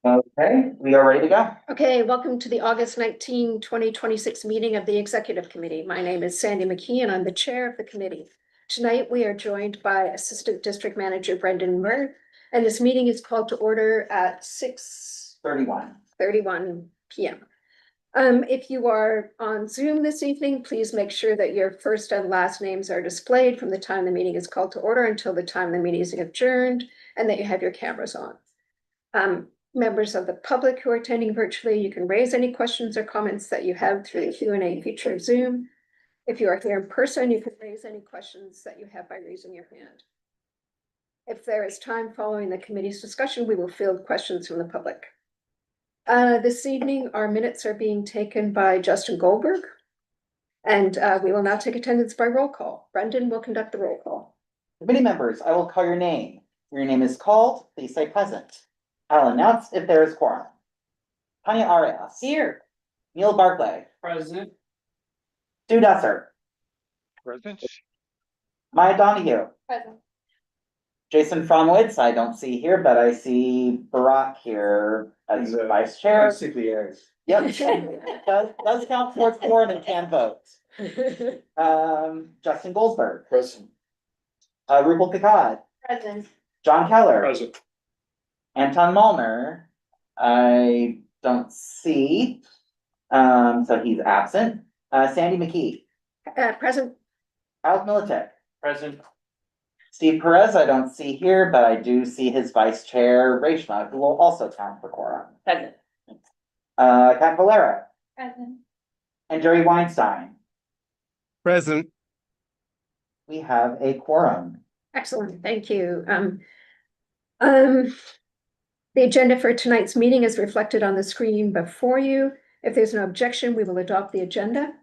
Okay, we are ready to go. Okay, welcome to the August 19, 2026 meeting of the Executive Committee. My name is Sandy McKee and I'm the chair of the committee. Tonight, we are joined by Assistant District Manager Brendan Murr, and this meeting is called to order at 6:31 p.m. If you are on Zoom this evening, please make sure that your first and last names are displayed from the time the meeting is called to order until the time the meeting is adjourned, and that you have your cameras on. Members of the public who are attending virtually, you can raise any questions or comments that you have through the Q&A feature of Zoom. If you are here in person, you can raise any questions that you have by raising your hand. If there is time following the committee's discussion, we will field questions from the public. This evening, our minutes are being taken by Justin Goldberg, and we will now take attendance by roll call. Brendan will conduct the roll call. Committee members, I will call your name. When your name is called, please say present. I'll announce if there is quorum. Tanya Arias. Here. Neil Barclay. Present. Stu Dusser. Present. Maya Donahue. Present. Jason Fromwitz, I don't see here, but I see Barack here as vice chair. Yep. Does count towards quorum and can vote. Justin Goldsberg. Present. Rupal Kakad. Present. John Keller. Present. Anton Malner, I don't see, so he's absent. Sandy McKee. Present. Alec Militek. Present. Steve Perez, I don't see here, but I do see his vice chair, Reshma, who will also count for quorum. Present. Kat Valera. Present. And Jerry Weinstein. Present. We have a quorum. Excellent, thank you. The agenda for tonight's meeting is reflected on the screen before you. If there's no objection, we will adopt the agenda.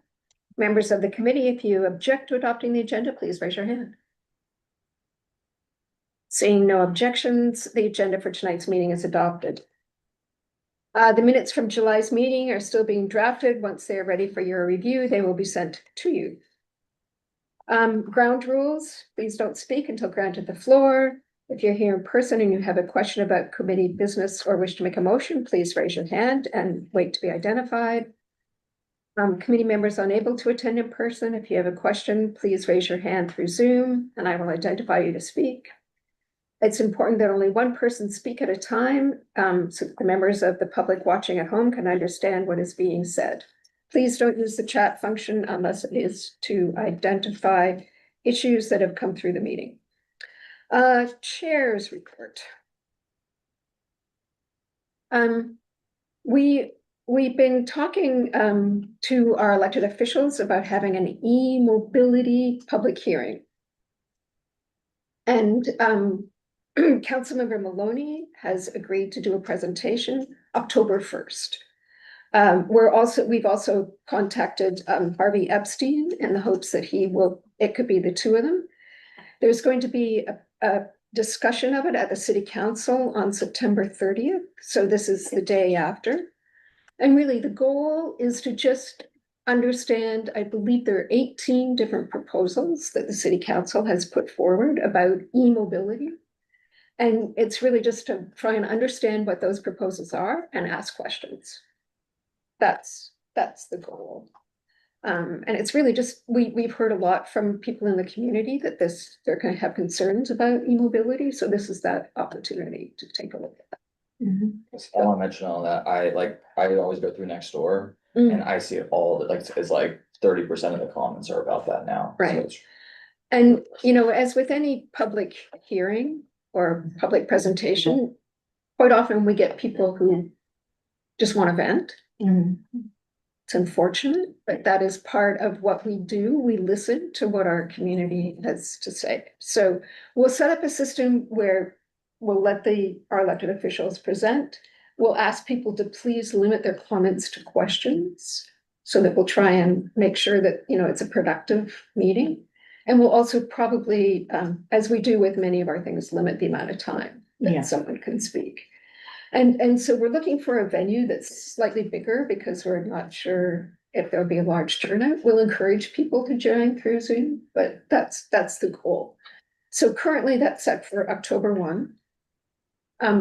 Members of the committee, if you object to adopting the agenda, please raise your hand. Seeing no objections, the agenda for tonight's meeting is adopted. The minutes from July's meeting are still being drafted. Once they are ready for your review, they will be sent to you. Ground rules, please don't speak until granted the floor. If you're here in person and you have a question about committee business or wish to make a motion, please raise your hand and wait to be identified. Committee members unable to attend in person, if you have a question, please raise your hand through Zoom and I will identify you to speak. It's important that only one person speak at a time, so that the members of the public watching at home can understand what is being said. Please don't use the chat function unless it is to identify issues that have come through the meeting. Chair's report. We've been talking to our elected officials about having an e-mobility public hearing. And Councilmember Maloney has agreed to do a presentation October 1st. We've also contacted Harvey Epstein in the hopes that it could be the two of them. There's going to be a discussion of it at the city council on September 30th. So this is the day after. And really the goal is to just understand, I believe there are 18 different proposals that the city council has put forward about e-mobility. And it's really just to try and understand what those proposals are and ask questions. That's the goal. And it's really just, we've heard a lot from people in the community that they're going to have concerns about e-mobility. So this is that opportunity to take a look at that. I want to mention on that, I always go through next door and I see it all, it's like 30% of the comments are about that now. Right. So And, as with any public hearing or public presentation, quite often we get people who just want to vent. It's unfortunate, but that is part of what we do. We listen to what our community has to say. So we'll set up a system where we'll let our elected officials present. We'll ask people to please limit their comments to questions so that we'll try and make sure that, it's a productive meeting. And we'll also probably, as we do with many of our things, limit the amount of time that someone can speak. And so we're looking for a venue that's slightly bigger because we're not sure if there'll be a large turnout. We'll encourage people to join through Zoom, but that's the goal. So currently that's set for October 1.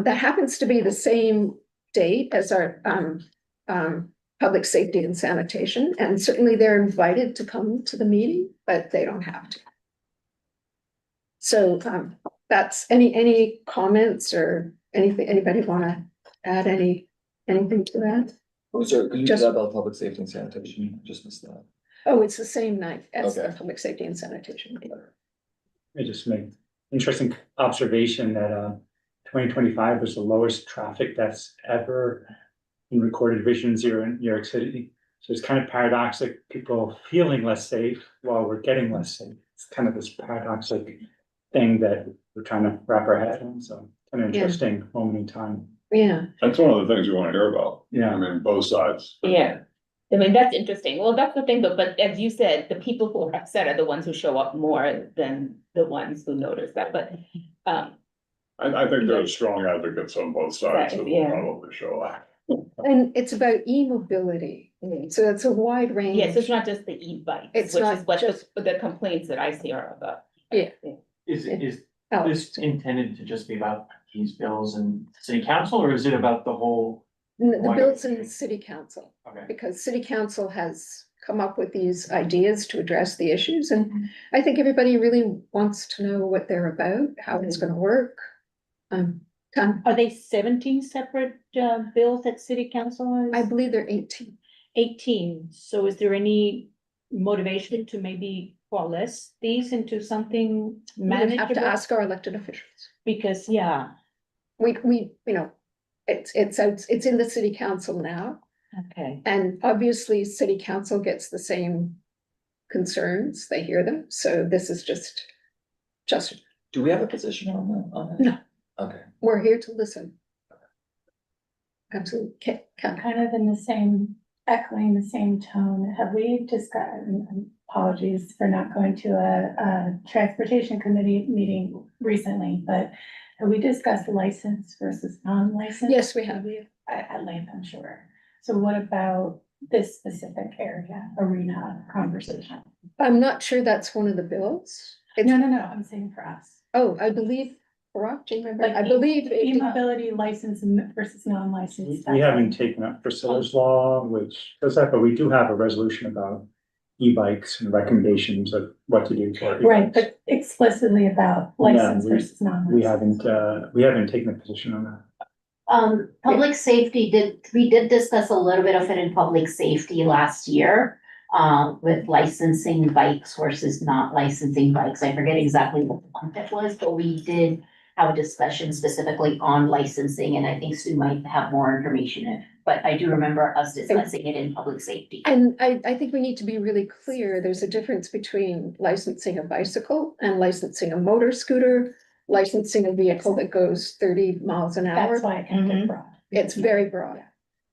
That happens to be the same date as our, public safety and sanitation, and certainly they're invited to come to the meeting, but they don't have to. So, that's, any comments or anything, anybody wanna add anything to that? Oh, sorry, could you do Just- that about public safety and sanitation? Just missed that. Oh, it's the same night as the Okay. public safety and sanitation meeting. I just make interesting observation that, 2025 was the lowest traffic deaths ever in recorded Division 0 in New York City. So it's kind of paradoxical, people feeling less safe while we're getting less safe. It's kind of this paradoxical thing that we're trying to wrap our head on, so an interesting moment in time. Yeah, That's one of the things we wanna hear about. I Yeah, mean, both sides. Yeah, I mean, that's interesting. Well, that's the thing, but as you said, the people who are upset are the ones who show up more than the ones who notice that, but, I think there's strong advocates on both sides that will Yeah. probably show up. and it's about e-mobility, so it's a wide range. yes, it's not just the e-bikes, which It's is not what just- the complaints that I see are about. Is Alex, this intended to just be about these bills and city council, or is it about the whole? the Why- bills in the city council, Okay. because city council has come up with these ideas to address the issues, and I think everybody really wants to know what they're about, how it's gonna work. Tom, Are they 17 separate bills that city council I has? believe they're 18. 18, so is there any motivation to maybe coalesce these into something We would have to manageable? ask our elected officials. Because, yeah, We, it's in the city council now, okay. and obviously, city council gets the same concerns, they hear them, so this is just, Do we have a position on that? No. Okay. we're here to listen. Absolutely, Kat. Kind of in the same, echoing the same tone, have we discussed, and apologies for not going to a transportation committee meeting recently, but have we discussed license versus non-license? Yes, we have. At length, I'm sure. So what about this specific area, arena conversation? I'm not sure that's one of the bills. It's, No, I'm saying for us. oh, I believe, Barack, do you remember? Like I believe. E-mobility license versus non-licensed. we haven't taken up Priscilla's law, which does that, but we do have a resolution about e-bikes and recommendations of what to do for it. Right, but explicitly about license we- versus non-license. We haven't taken a position on that. Public safety we did discuss a little bit of it in public safety last year. With licensing bikes versus not licensing bikes. I forget exactly what the month it was, but we did have a discussion specifically on licensing, and I think Sue might have more information. But I do remember us discussing it in public safety. And I think we need to be really clear, there's a difference between licensing a bicycle and licensing a motor scooter, licensing a vehicle that goes 30 miles an hour. That's why I kept it broad. It's very broad.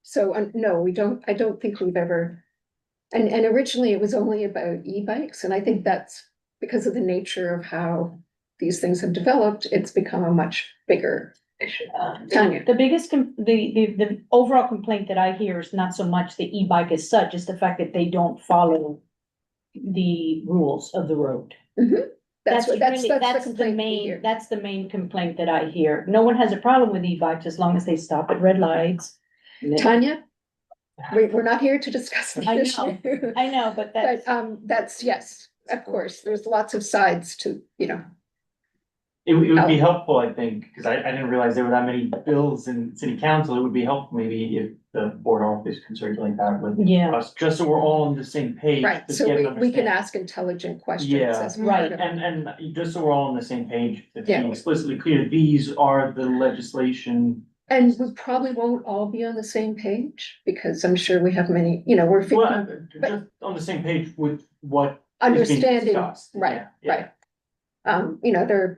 So, no, I don't think we've ever, and originally it was only about e-bikes, and I think that's because of the nature of how these things have developed, it's become a much bigger issue. Tanya, The biggest, the overall complaint that I hear is not so much the e-bike as such, is the fact that they don't follow the rules of the road. that's really- the complaint we hear. That's the main complaint that I hear. No one has a problem with e-bikes as long as they stop at red lights. Tanya, we're not here to discuss I this know. issue. I know, but But, that's, that's, yes, of course, there's lots of sides to, It would Oh. be helpful, I think, because I didn't realize there were that many bills in city council. It would be helpful maybe if the board office could circulate that with yeah, us, just so we're all on the same page. right, to so get an we can understanding. ask intelligent questions Yeah. as part Right, of it. And just so we're all on the same page, it's Yeah. being explicitly clear, these are the legislation. And we probably won't all be on the same page, because I'm sure we have many, we're Well, but- just on the same page with what is being understanding, discussed. right, Yeah, right.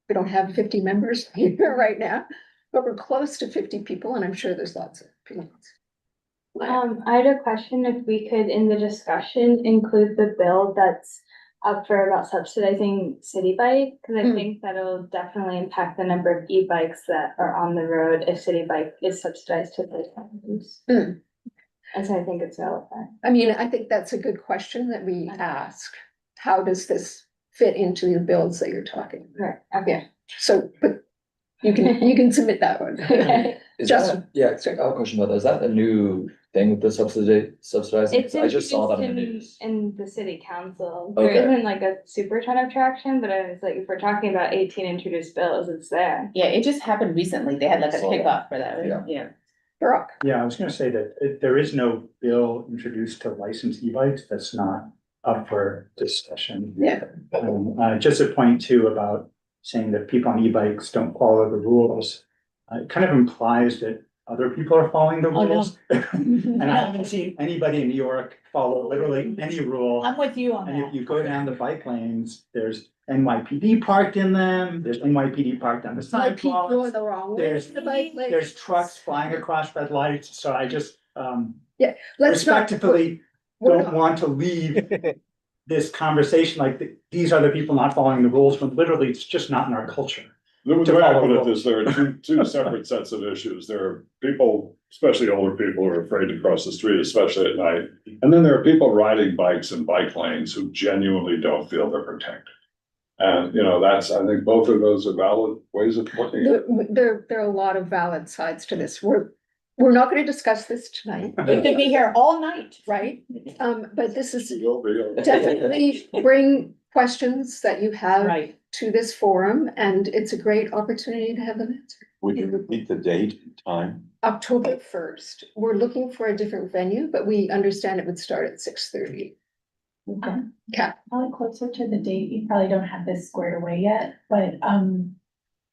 We don't have 50 members here right now, but we're close to 50 people, and I'm sure there's lots of opinions. I had a question if we could, in the discussion, include the bill that's up for about subsidizing city bike, because I Mm. think that'll definitely impact the number of e-bikes that are on the road if city bike is subsidized to the towns. Mm. And so I think it's relevant. I mean, I think that's a good question that we ask. How does this fit into the bills that you're talking? Right, Yeah, so, but You can submit that one. Is Just- that, yeah, I have a question about that. Is that a new thing with the subsidizing? It's 'Cause I just saw that in the introduced news. in the city council. There Okay. isn't like a super ton of traction, but it's like, if we're talking about 18 introduced bills, it's there. Yeah, it just happened recently. They had like a Saw that. kickoff for that, right? Yeah. Yeah. Brock, Yeah, I was gonna say that there is no bill introduced to license e-bikes that's not up for discussion. Yeah. Just a point too about saying that people on e-bikes don't follow the rules. It kind of implies that other people are following the Oh, no. rules. And I haven't seen anybody in New York follow literally any rule. I'm with you on And if that. you go down the bike lanes, there's NYPD parked in them, there's NYPD parked on the like people are sidewalks. the wrong way. There's- to the bike lane. There's trucks flying across red lights, so I just, Let's not. respectfully we're don't not- want to leave this conversation like these are the people not following the rules, when literally it's just not in our culture. The To way I follow put it rules. is there are two separate sets of issues. There are people, especially older people, who are afraid to cross the street, especially at night. And then there are people riding bikes in bike lanes who genuinely don't feel they're protected. And, you know, that's, I think both of those are valid ways of looking at it. There are a lot of valid sides to this. We're not gonna discuss this tonight, We could be here all night. right? But this is You'll be- definitely bring questions that you have Right. to this forum, and it's a great opportunity to have them answered. Would you repeat the date and time? October 1st, we're looking for a different venue, but we understand it would start at 6:30. Okay, Probably closer to the date, you probably don't have this squared away yet, but,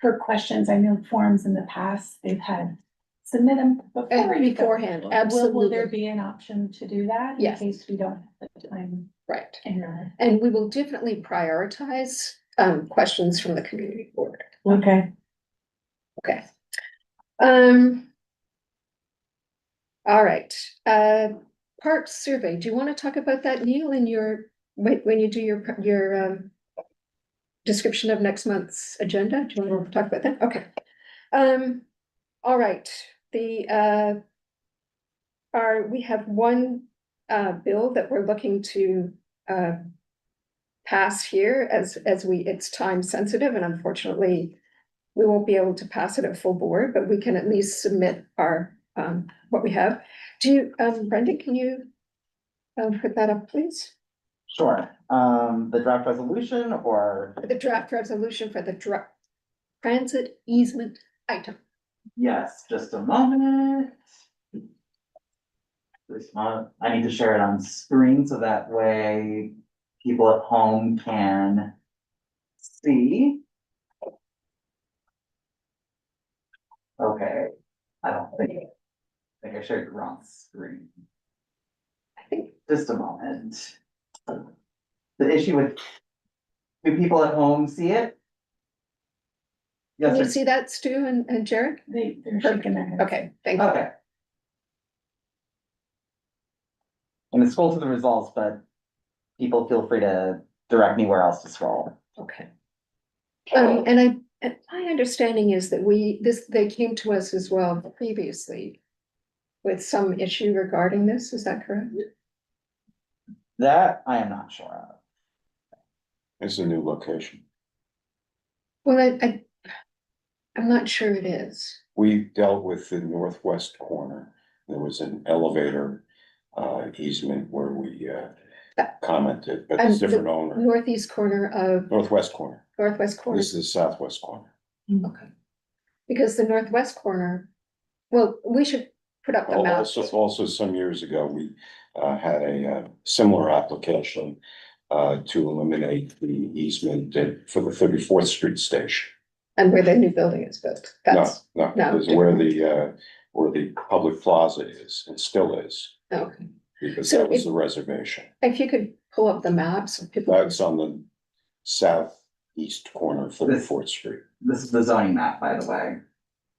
for questions, I know forums in the past, they've had, submit them before. and you go. beforehand, Will there absolutely, be an option to do that? Yes. In case we don't have the time right. in our. And we will definitely prioritize, questions from the community board. Okay. Okay. Um. All right, parks survey, do you want to talk about that, Neil, in your, when you do your description of next month's agenda? Do you want to talk about that? Okay. All right, we have one, bill that we're looking to, pass here as it's time sensitive, and unfortunately, we won't be able to pass it at full board, but we can at least submit our, what we have. Do you, Brendan, can you put that up, please? Sure, the draft resolution or, The draft resolution for the transit easement item. yes, just a moment. I need to share it on screen so that way people at home can see. Okay, I don't think I shared the wrong screen. I think, Just a moment. The issue with, do people at home see it? can you Yes, see that, Stu and Jared? They're shaking their heads. Okay, thank you. okay. And it's scroll to the results, but people feel free to direct me where else to scroll. Okay. And my understanding is that they came to us as well previously with some issue regarding this, is that correct? That I am not sure of. It's a new location. Well, I'm not sure it is. We dealt with the northwest corner. There was an elevator easement where we commented, but it's And the different owner. Northeast corner of Northwest corner. northwest corner. This is the southwest corner. Okay. Because the northwest corner, well, we should put up the map. Also, some years ago, we had a similar application to eliminate the easement for the 34th Street station. And where the new building is built. No, That's, no, no, this is where the public plaza is and still is, okay. because So that was if- the reservation. If you could pull up the maps so people. can- That's on the southeast corner of 34th Street. This is the zoning map, by the way.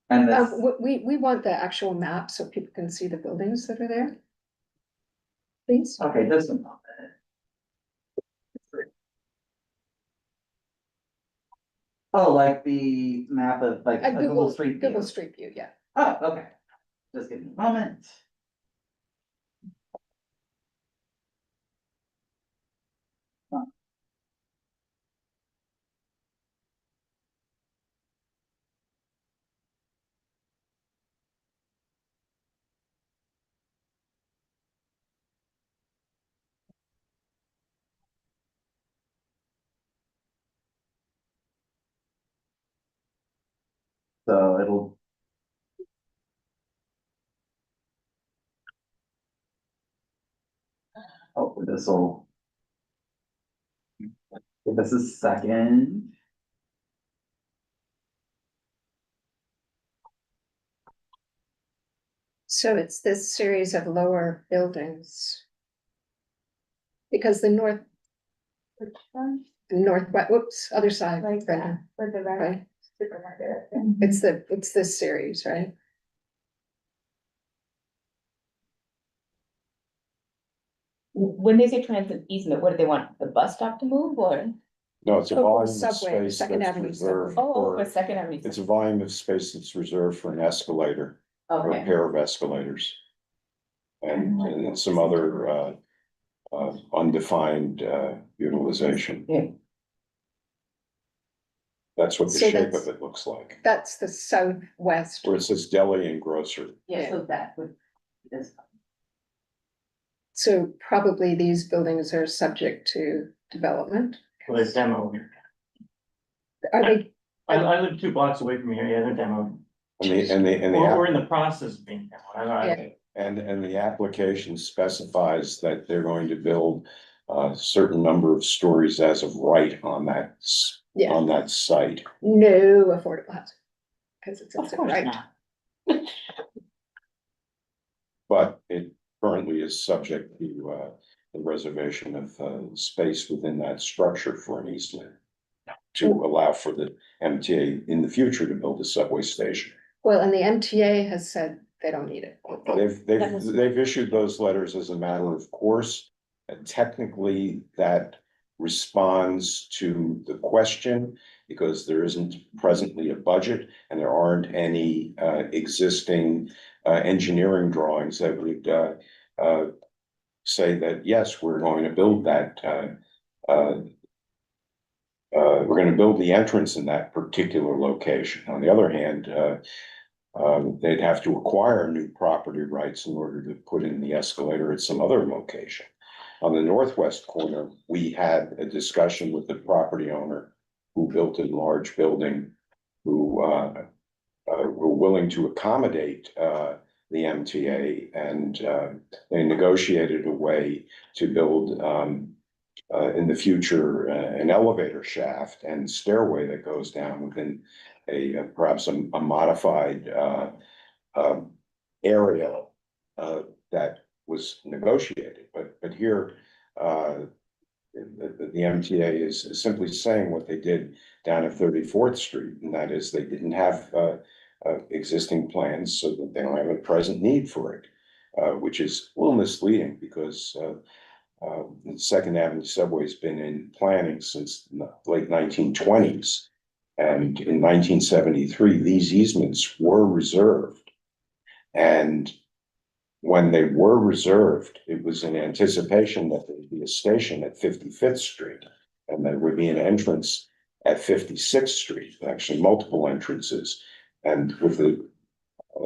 And this, We want the actual map so people can see the buildings that are there. Please. okay, just a moment. Oh, like the map of like a Google Street View. Google Street View, yeah. Oh, okay. Just give me a moment. So it'll. Hopefully this will. Give us a second. So it's this series of lower buildings. Because the Which one? northwest, whoops, other side, Like Brenda, that, with the red right? supermarket. It's this series, right? When they say transit easement, what do they want? The bus stop to move or? No, it's a Oh, volume of subway, space Second that's Avenue reserved subway. Oh, for for, Second Avenue. it's a volume of space that's reserved for an escalator, or a Okay. pair of escalators. And some other, undefined, utilization. Yeah. That's what the So shape that's- of it looks like, That's the southwest. where it says deli and grocery. Yeah, so that would. This. So probably these buildings are subject to development. Well, there's demo here. Are they, I live 2 blocks away from here, yeah, they're demoed. And Or in the process of being demoed. Yeah. And the application specifies that they're going to build a certain number of stories as of right on that, Yeah. on that site. no affordable housing? Because it's, Of course right. not. But it currently is subject to, the reservation of, space within that structure for an easement. To allow for the MTA in the future to build a subway station. Well, and the MTA has said they don't need it. They've issued those letters as a matter of course. And technically, that responds to the question, because there isn't presently a budget and there aren't any existing engineering drawings that would say that, yes, we're going to build that. We're gonna build the entrance in that particular location. On the other hand, they'd have to acquire new property rights in order to put in the escalator at some other location. On the northwest corner, we had a discussion with the property owner who built a large building, who were willing to accommodate the MTA, and they negotiated a way to build in the future, an elevator shaft and stairway that goes down within perhaps a modified area that was negotiated, but here the MTA is simply saying what they did down at 34th Street, and that is they didn't have existing plans, so that they don't have a present need for it, which is a little misleading because the Second Avenue subway's been in planning since the late 1920s. And in 1973, these easements were reserved. And when they were reserved, it was in anticipation that there would be a station at 55th Street. And there would be an entrance at 56th Street, actually multiple entrances. And with the,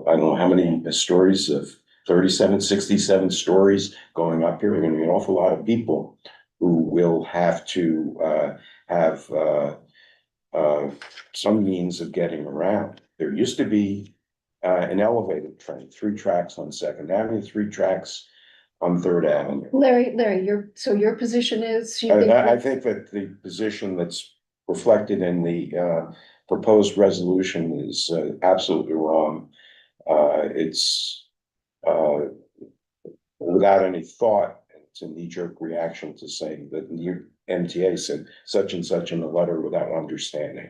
I don't know how many stories of 37, 67 stories going up here, there are gonna be an awful lot of people who will have to have some means of getting around. There used to be an elevated train, 3 tracks on Second Avenue, 3 tracks on Third Avenue. Larry, your position is, you think? I think that the position that's reflected in the proposed resolution is absolutely wrong. It's without any thought, it's a knee-jerk reaction to say that the MTA said such and such in the letter without understanding.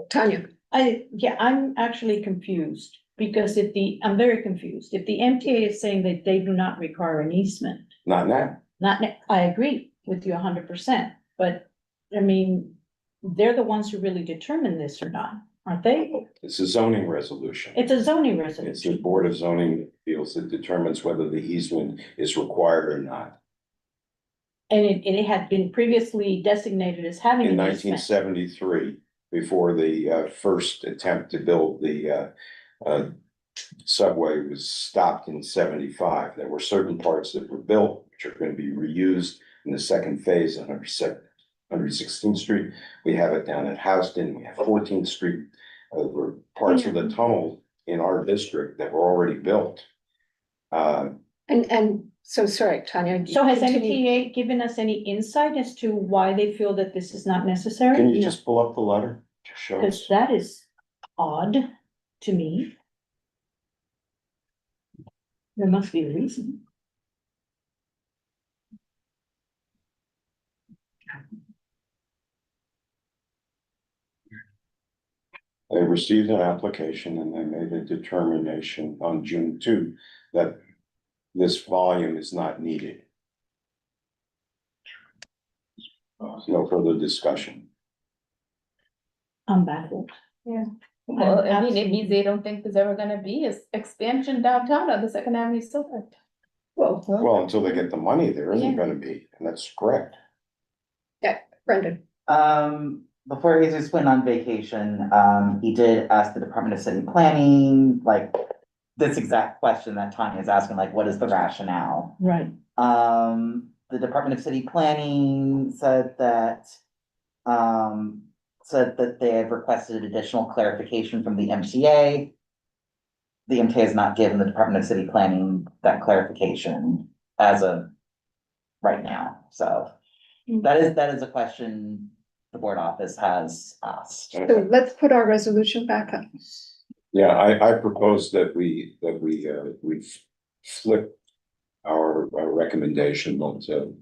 Tanya, I'm actually confused, because I'm very confused. If the MTA is saying that they do not require an easement, Not now. I agree with you 100%, but I mean, they're the ones who really determine this or not, aren't they? It's a zoning resolution. It's a zoning It's the resolution. Board of Zoning Appeals that determines whether the easement is required or not. And it had been previously designated as having In an nineteen easement. seventy-three, before the first attempt to build the subway was stopped in 75. There were certain parts that were built, which are going to be reused in the second phase on 116th Street. We have it down at Houston, we have 14th Street. were parts of the tunnel in our district that were already built. And so, sorry, Tanya. So has continue. MTA given us any insight as to why they feel that this is not necessary? Can you just pull up the letter to show Because us? that is odd to me. There must be a reason. They received an application and they made a determination on June 2 that this volume is not needed. No further discussion. I'm baffled. Yeah. Well, I mean, it Absolutely. means they don't think there's ever gonna be a expansion downtown on the Second Avenue Silver. Well, until they get the money, there isn't Yeah. gonna be, and that's correct. Brendan, Before he just went on vacation, he did ask the Department of City Planning, like, this exact question that Tanya is asking, like, what is the rationale? Right. The Department of City Planning said that they have requested additional clarification from the MTA. The MTA has not given the Department of City Planning that clarification as of right now, so that is a question the board office has asked. so let's put our resolution back up. Yeah, I propose that we flip our recommendation to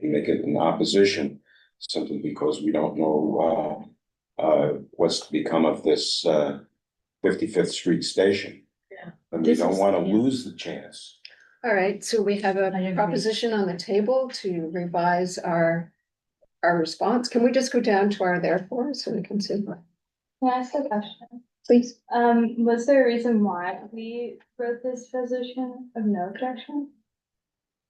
make it an opposition, simply because we don't know what's to become of this 55th Street station. Yeah. And we This don't is- want to yeah. lose the chance. All right, so we have I a agree. proposition on the table to revise our response. Can we just go down to our therefore so we can see? Can I ask a question? Please. Was there a reason why we wrote this resolution of no objection?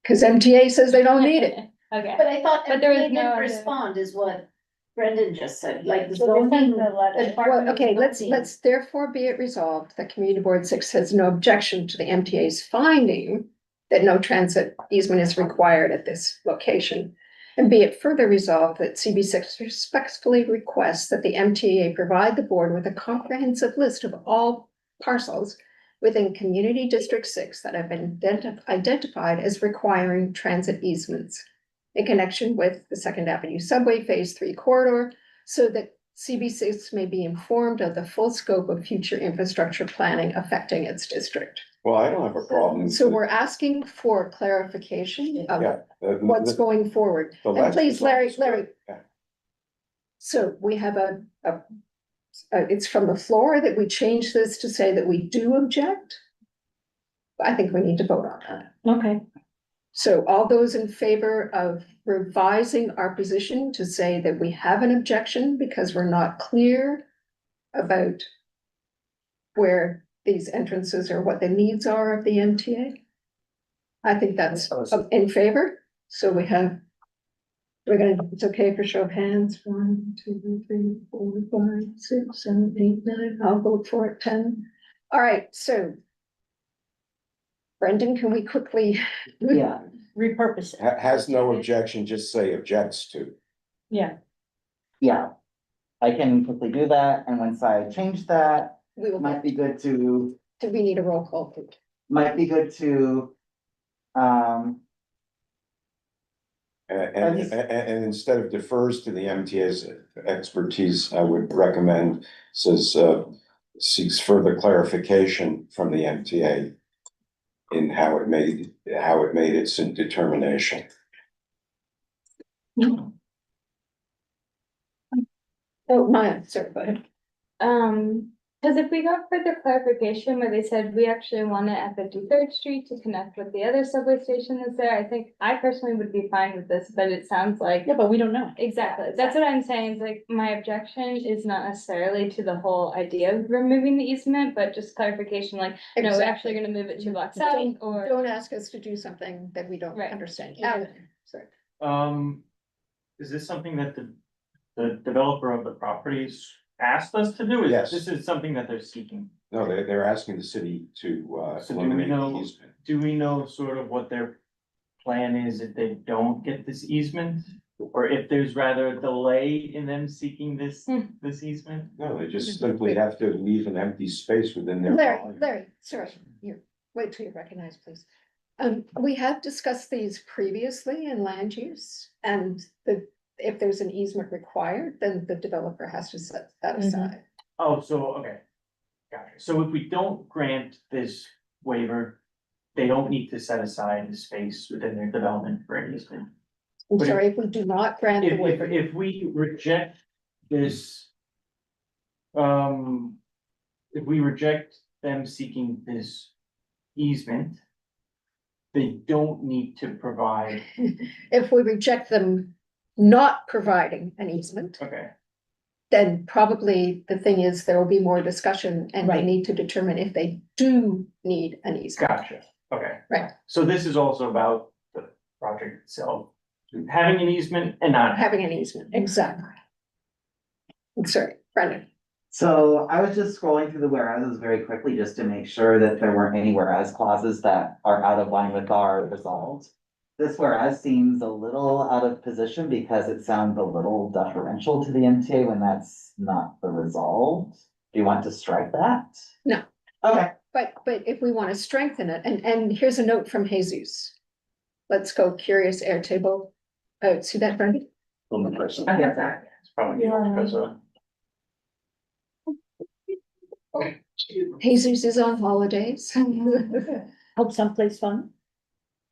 Because MTA says they don't need it. Okay. But I thought But there was MTA no didn't other- respond is what Brendan just said, like the So they sent zoning. the letter. Well, okay, let's therefore be it resolved that Community Board 6 has no objection to the MTA's finding that no transit easement is required at this location. And be it further resolved that CB6 respectfully requests that the MTA provide the board with a comprehensive list of all parcels within Community District 6 that have been identified as requiring transit easements in connection with the Second Avenue Subway Phase 3 corridor, so that CB6 may be informed of the full scope of future infrastructure planning affecting its district. Well, I don't have a problem. So we're asking for clarification of Yeah. what's going forward. the And last please, result Larry, is good. Yeah. So we have it's from the floor that we change this to say that we do object. I think we need to vote on that. Okay. So all those in favor of revising our position to say that we have an objection because we're not clear about where these entrances or what the needs are of the MTA? I think that's in favor, so it's okay for show of hands, 1, 2, 3, 4, 5, 6, 7, 8, 9, I'll vote for it, 10. All right, so Brendan, can we quickly? Yeah. Repurpose it. Has no objection, just say objects to. Yeah. Yeah, I can quickly do that, and once I change that, We will, might be good to, do we need a roll call? Please? might be good to, And instead of defers to the MTA's expertise, I would recommend, says, seeks further clarification from the MTA in how it made its determination. Oh, Maya, sorry, go ahead. Cause if we got further clarification where they said we actually want it at 53rd Street to connect with the other subway station that's there, I think I personally would be fine with this, but it sounds like. Yeah, but we don't know. Exactly, that's what I'm saying, is like, my objection is not necessarily to the whole idea of removing the easement, but just clarification, like, no, we're Exactly. actually gonna move it 2 blocks out, or. Don't ask us to do something that we don't Right. understand. Yeah. Alan, sorry. Is this something that the developer of the properties asked us to do? Yes. This is something that they're seeking. No, they're asking the city to So do we eliminate the know- easement. Do we know sort of what their plan is if they don't get this easement? or if there's rather a delay in them seeking this easement? No, they just simply have to leave an empty space within their. Larry, sorry, wait till you're recognized, please. We have discussed these previously in land use, and if there's an easement required, then the developer has to set that aside. Oh, so, okay. Gotcha. So if we don't grant this waiver, they don't need to set aside the space within their development for an easement. I'm But sorry, if we do not grant the waiver, If we reject this. If we reject them seeking this easement. They don't need to provide, if we reject them not providing an easement, okay, then probably the thing is there will be more discussion and they Right. need to determine if they do need an easement. gotcha, okay. Right. So this is also about the project itself, having an easement and not having. Having an easement, exactly. I'm sorry, Brendan. So I was just scrolling through the whereas very quickly just to make sure that there weren't any whereas clauses that are out of line with our resolved. This whereas seems a little out of position because it sounds a little deferential to the MTA when that's not the resolved. Do you want to strike that? No. Okay. But if we want to strengthen it, and here's a note from Jesus. Let's go curious Airtable. Oh, see that, Brendan? I get that. It's probably because of. Jesus is on holidays. Hope someplace fun.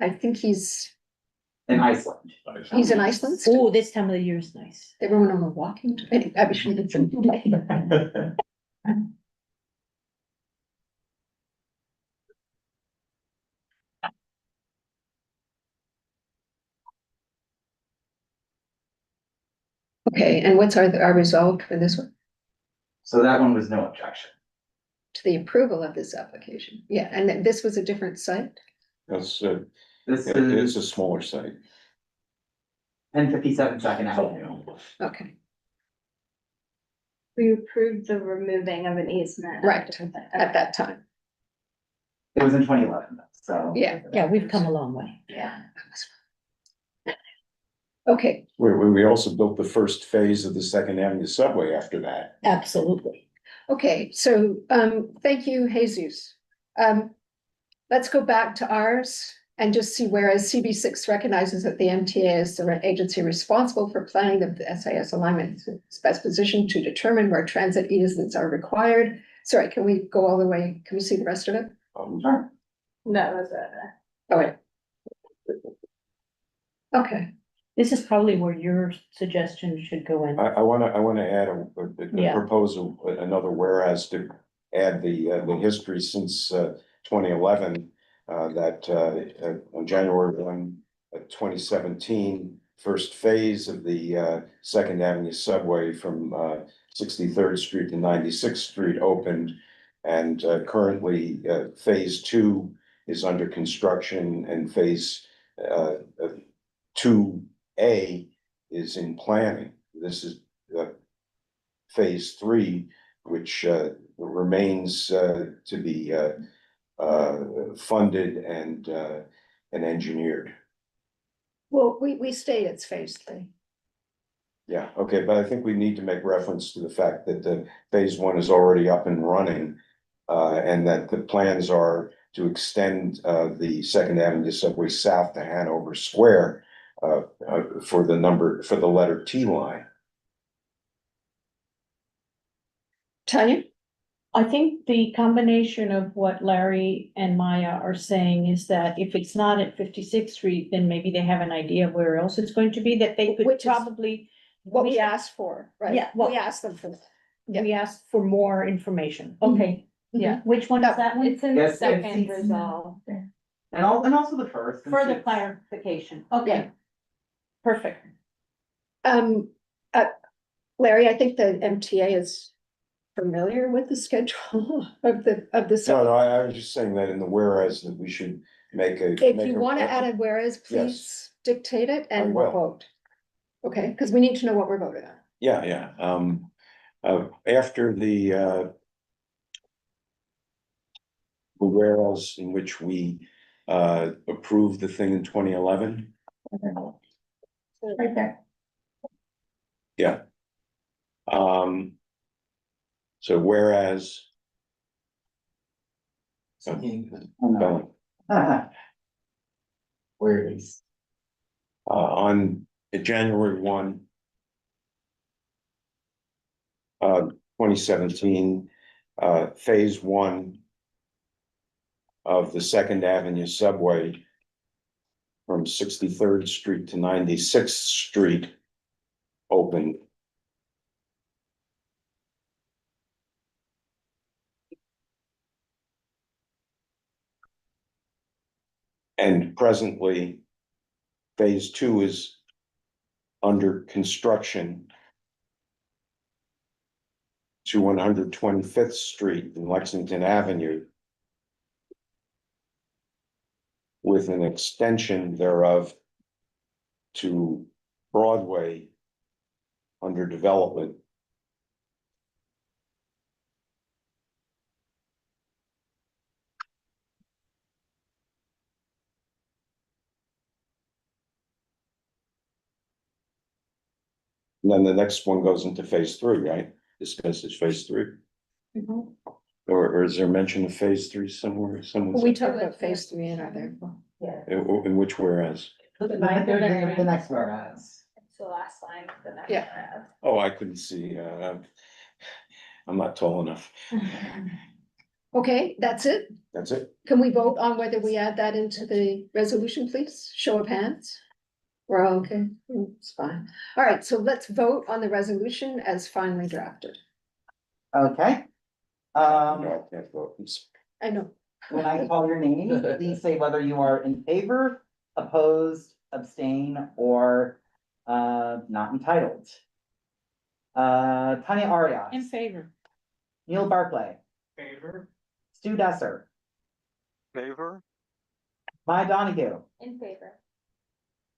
I think he's In Iceland. in Iceland. still. Oh, this time of the year is nice. They were on a walking, I wish we did some. Okay, and what's our resolve for this one? So that one was no objection. To the approval of this application, yeah, and this was a different site? That's, This it's is a smaller site. 1057 Second Avenue. Okay, We approved the removing of an easement. right, at that time, It was in 2011, so. yeah, Yeah, we've come a long way. yeah. Okay, We also built the first phase of the Second Avenue subway after that. Absolutely. okay, so, thank you, Jesus. Let's go back to ours and just see, whereas CB6 recognizes that the MTA is the agency responsible for planning the SIS alignment, it's best positioned to determine where transit easements are required. Sorry, can we go all the way? Can we see the rest of it? Sure. That was it. Oh, wait. Okay, This is probably where your suggestion should go in. I wanna add a Yeah. proposal, another whereas to add the history since 2011. That on January 1, 2017, first phase of the Second Avenue subway from 63rd Street to 96th Street opened. And currently phase 2 is under construction and phase 2A is in planning. This is phase 3, which remains to be funded and engineered. well, we state it's phase 3. Yeah, okay, but I think we need to make reference to the fact that the phase 1 is already up and running. And that the plans are to extend the Second Avenue subway south to Hanover Square. For the letter T line. Tanya? I think the combination of what Larry and Maya are saying is that if it's not at 56th Street, then maybe they have an idea of where else it's going to be, that they could Which is probably. What we asked for, right? Yeah, well- We asked them for that. We asked for more information. Okay, yeah, which one is that one? It's in Yes, the it's- second resolve. And also the first. and Further sixth. clarification. Okay. Perfect. Larry, I think the MTA is familiar with the schedule of the No, I was just saying that in the whereas that we should make a. If you want to add a whereas, please dictate it and we'll will. vote. Okay, because we need to know what we're voting on. Yeah. After the whereas in which we approved the thing in 2011. Right there. Yeah. So whereas. Spelling. Where is? On January 1. 2017, phase 1. Of the Second Avenue subway. From 63rd Street to 96th Street. Opened. And presently. Phase 2 is. Under construction. To 125th Street and Lexington Avenue. With an extension thereof. To Broadway. Under development. And then the next one goes into phase 3, right? Discuss as phase 3, or is there mention of phase 3 somewhere, We talk about phase 3 in our there. in which whereas? The next whereas. It's the last line of the next. Yeah. Oh, I couldn't see, I'm not tall enough. Okay, that's it. That's it. Can we vote on whether we add that into the resolution, please? Show of hands. We're all okay, it's fine. All right, so let's vote on the resolution as finally drafted. Okay. No, I can't vote. I know. When I call your name, please say whether you are in favor, opposed, abstain, or not entitled. Tanya Arias. In favor. Neil Barclay. Favor? Stu Desser. Favor? Maya Donahue. In favor.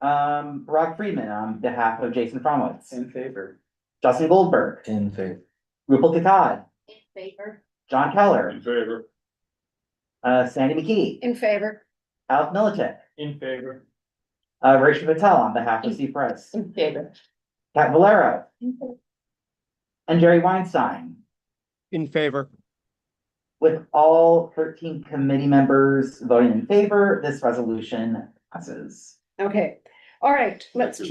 Brock Friedman on behalf of Jason Fromowitz. In favor. Justin Goldberg. In favor. Rupal Kakad. In favor. John Keller. In favor. Sandy McKee. In favor. Alec Milicic. In favor. Rachel Patel on behalf of Steve Price. In favor. Pat Valero. And Jerry Weinstein. In favor. With all 13 committee members voting in favor, this resolution passes. Okay, all right, let's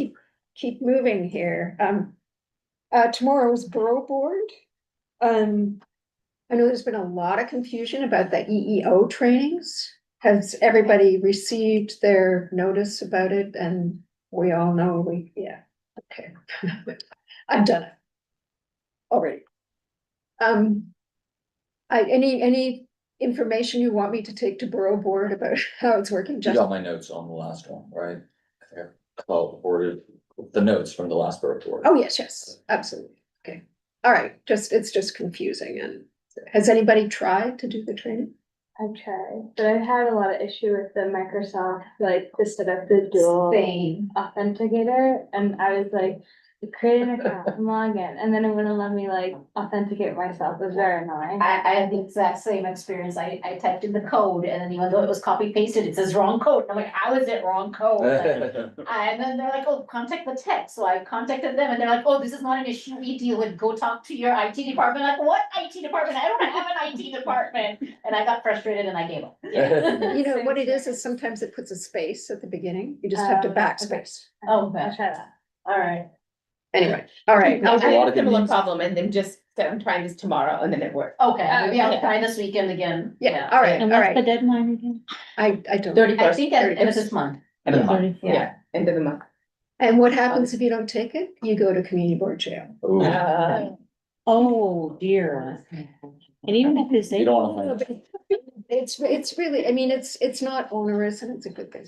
keep moving here. Tomorrow's Borough Board. I know there's been a lot of confusion about the EEO trainings. Has everybody received their notice about it? And we all know yeah, okay. I've done it already. Any information you want me to take to Borough Board about how it's working? You Just got my notes on the last one, right? I think I forwarded the notes from the last report. Oh, yes, absolutely. Okay. All right, it's just confusing. And has anybody tried to do the training? I've tried, but I've had a lot of issue with the Microsoft, like the set up the dual Same. authenticator, and I was like, create an account and log in, and then it wouldn't let me like authenticate myself. It was very annoying. I had the exact same experience. I typed in the code and then even though it was copy pasted, it says wrong code. I'm like, how is it wrong code? And then they're like, oh, contact the tech. So I contacted them and they're like, oh, this is not an issue we deal with. Go talk to your IT department. Like, what IT department? I don't have an IT department. And I got frustrated and I gave up. You know, what it is sometimes it puts a space at the beginning. You just have to Okay. backspace. Oh, I'll try that. all right. Anyway, all right. I a lot had of a similar convenience. problem and then just said, I'm trying this tomorrow and then it worked. Okay, maybe I'll Yeah. try this weekend again. Yeah, all right, And all what's the right. deadline again? I don't. 31st. I think at the end of this month. End of the month. 34. Yeah, end of the month. And what happens if you don't take it? You go to community board jail. Ooh, Oh, dear. And even if it's. You don't wanna find. It's really, I mean, it's not onerous and it's a good thing.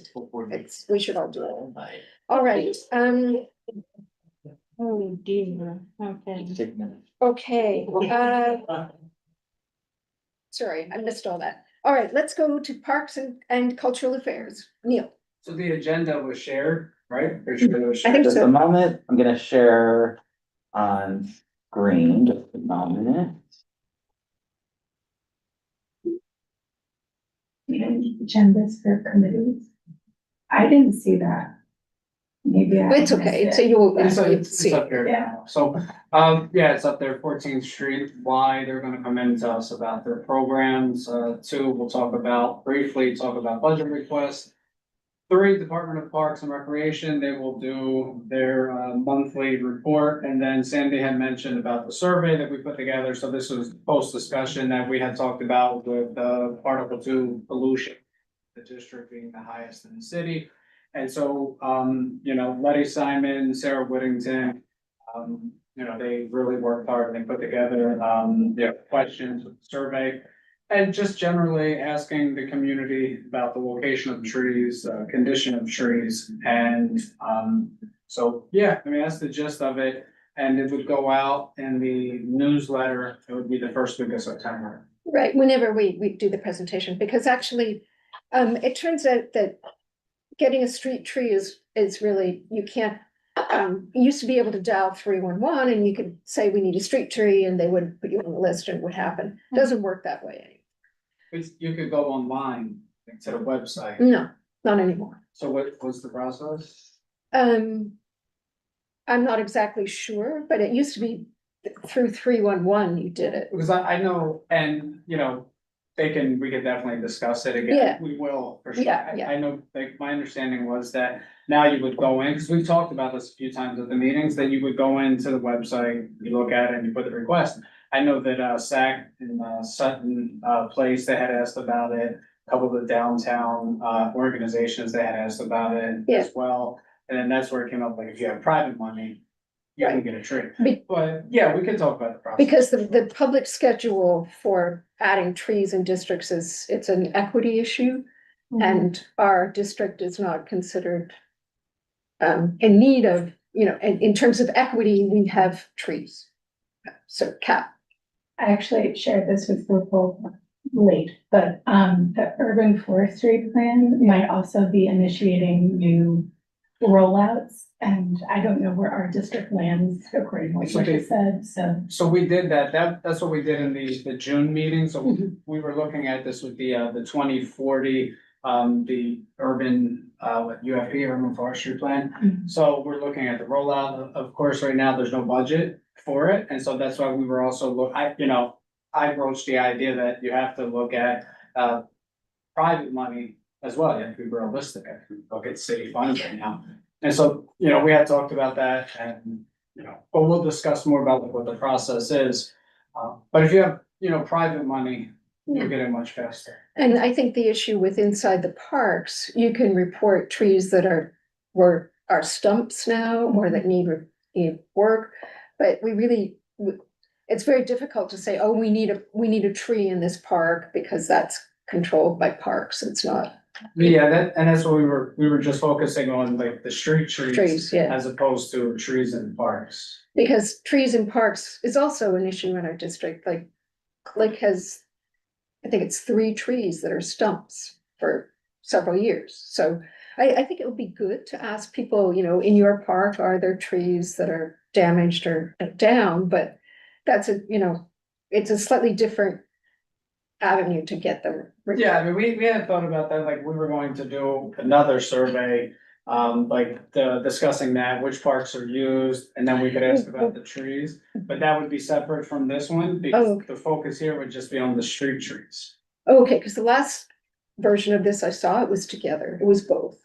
We should all do it. All right, Oh, dear, okay. Take a minute. okay, sorry, I missed all that. All right, let's go to Parks and Cultural Affairs. Neil. So the agenda was shared, right? Or should it was I think Just so. a moment, I'm gonna share on screen, just a moment. Agendas for committees. I didn't see that. Maybe. I It's okay, so you'll It's see up it. there Yeah. now, so, yeah, it's up there, 14th Street, why they're gonna come in, tell us about their programs, 2, we'll talk about, briefly talk about budget requests. 3, Department of Parks and Recreation, they will do their, monthly report, and then Sandy had mentioned about the survey that we put together, so this was post-discussion that we had talked about with, Article 2 pollution. The district being the highest in the city. And so, Letty Simon, Sarah Whittington, they really worked hard and they put together, their questions with the survey. And just generally asking the community about the location of trees, condition of trees, and, so, yeah, I mean, that's the gist of it. And it would go out in the newsletter, it would be the first week of September. Right, whenever we do the presentation, because actually, it turns out that getting a street tree is really, you can't, you used to be able to dial 311 and you could say, we need a street tree, and they would put you on the list and it would happen. Doesn't work that way anymore. You could go online to the website. No, not anymore. So what was the process? I'm not exactly sure, but it used to be through 311 you did it. Because I know, and we could definitely discuss it again. Yeah. We will, for sure. Yeah, yeah. I know, like, my understanding was that now you would go in, because we've talked about this a few times at the meetings, that you would go into the website, you look at it and you put the request. I know that SAC in Sutton Place, they had asked about it. A couple of the downtown organizations, they had asked about it Yeah. as well. And then that's where it came up, like, if you have private money, you can get a tree. Be- But yeah, we can talk about the process. Because the public schedule for adding trees in districts it's an equity issue. And our district is not considered in need of, in terms of equity, we have trees. So I actually shared this with Purple late, but the urban forestry plan might also be initiating new rollouts. And I don't know where our district lands according to what you just said, so. So we did that's what we did in the June meeting, so we were looking at this with the 2040, the urban, UFP, urban forestry plan. So we're looking at the rollout, of course, right now, there's no budget for it, and so that's why we were also I broached the idea that you have to look at, private money as well, you have to be realistic, look at city funds right now. And so, we had talked about that and, but we'll discuss more about what the process is. But if you have, private money, you'll get it much faster. And I think the issue with inside the parks, you can report trees that are stumps now or that need work. But it's very difficult to say, oh, we need a tree in this park because that's controlled by parks. It's not. Yeah, that's what we were just focusing on, like the street trees. Yeah. As opposed to trees in parks. Because trees in parks is also an issue in our district, like Click has, I think it's 3 trees that are stumps for several years. So I think it would be good to ask people, in your park, are there trees that are damaged or down? But that's it's a slightly different avenue to get them. Yeah, I mean, we had thought about that, like, we were going to do another survey, discussing that, which parks are used, and then we could ask about the trees. But that would be separate from this one, because the focus here would just be on the street trees. Okay, because the last version of this I saw, it was together, it was both.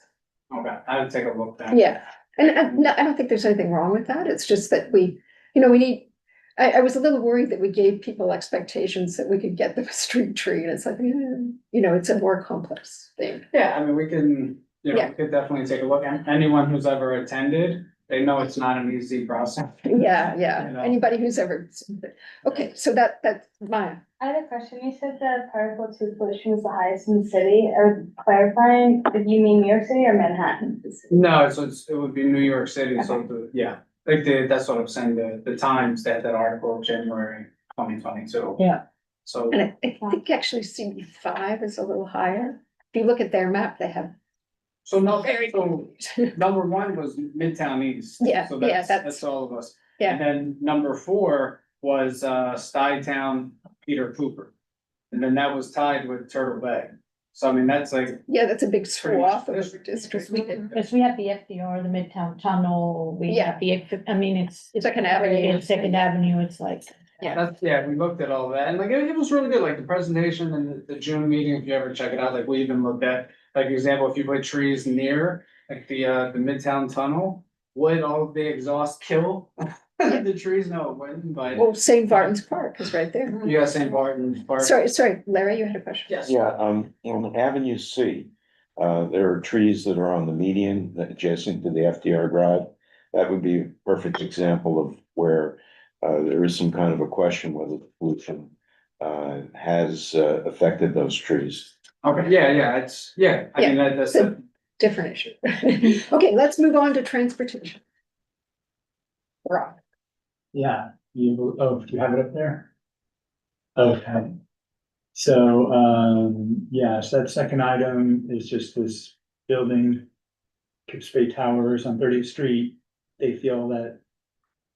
Okay, I would take a look then. Yeah, and no, I don't think there's anything wrong with that, it's just that we need. I was a little worried that we gave people expectations that we could get them a street tree, and it's like, it's a more complex thing. Yeah, I mean, we can, we could definitely take a look, and anyone who's ever attended, they know it's not an easy process. Yeah, anybody who's ever, okay, so that's Maya. I had a question. You said that Article 2 pollution is the highest in the city. Are clarifying, did you mean New York City or Manhattan? No, so it would be New York City, so that's what I'm saying, the Times, they had that article, January 2022. Yeah. So. And I think actually CB5 is a little higher. If you look at their map, they have. So number 1 was Midtown East. Yeah, So yeah, that's all of us. Yeah. And then number 4 was Stuytown, Peter Cooper. And then that was tied with Turtle Bay. So I mean, that's like, Yeah, that's a big Pretty much. swath of the district. Because we have the FDR, the Midtown Tunnel, we Yeah. have I mean, it's. Second Avenue. And Second Avenue, it's like. yeah, we looked at all that, and like, it was really good, like the presentation and the June meeting, if you ever check it out, like we even looked at, like example, if you put trees near, like the Midtown Tunnel, would all of the exhaust kill the trees? No, it wouldn't, but Well, St. Barton's Park is right there. you got St. Barton's Park. Sorry, Larry, you had a question? Yes. Yeah, on Avenue C, there are trees that are on the median that adjacent to the FDR Drive. That would be a perfect example of where there is some kind of a question whether the pollution has affected those trees. Okay, yeah, it's, I mean, that's. It's a different issue. Okay, let's move on to transportation. Rob. Yeah, you have it up there? Okay. So, so that second item is just this building, Kipspey Towers on 30th Street. They feel that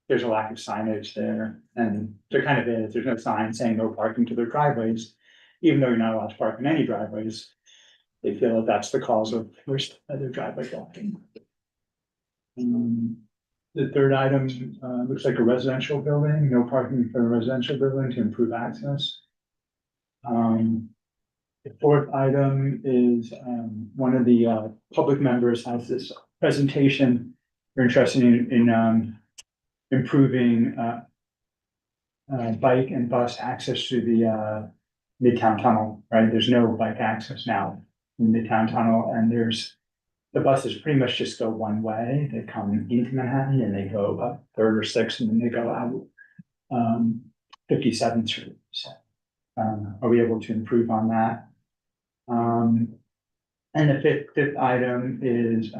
there's a lack of signage there, and there kind of is. There's no sign saying no parking to their driveways, even though you're not allowed to park in any driveways. They feel that that's the cause of their driveway blocking. The third item, looks like a residential building, no parking for a residential building to improve access. The fourth item is, one of the, public members has this presentation. They're interested in improving, bike and bus access to the, Midtown Tunnel, right? There's no bike access now in Midtown Tunnel, and the buses pretty much just go one way. They come into Manhattan and they go up Third or Sixth, and then they go out 57th Street. So, are we able to improve on that? And the fifth item is,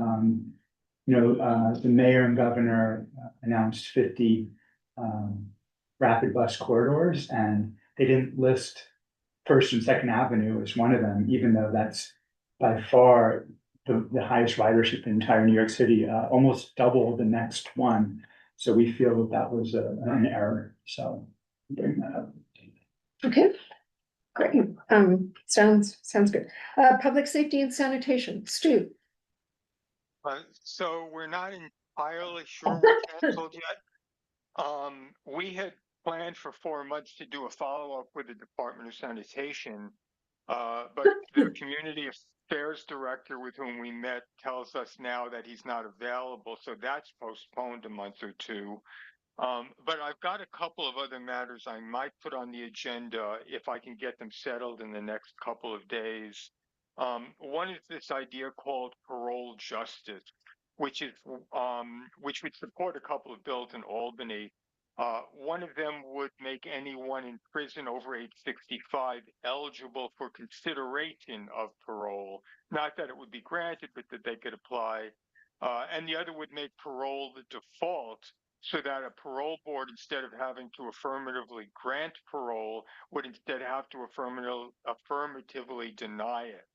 the mayor and governor announced 50 rapid bus corridors, and they didn't list First and Second Avenue as one of them, even though that's by far the highest ridership in entire New York City, almost double the next one. So we feel that was an error, so bring that up. Okay, great. Sounds good. Public safety and sanitation, Stu. So we're not entirely sure we're canceled yet. We had planned for 4 months to do a follow-up with the Department of Sanitation. But the community affairs director with whom we met tells us now that he's not available, so that's postponed a month or two. But I've got a couple of other matters I might put on the agenda if I can get them settled in the next couple of days. One is this idea called parole justice, which would support a couple of bills in Albany. One of them would make anyone in prison over age 65 eligible for consideration of parole. Not that it would be granted, but that they could apply. And the other would make parole the default, so that a parole board, instead of having to affirmatively grant parole, would instead have to affirmatively deny it.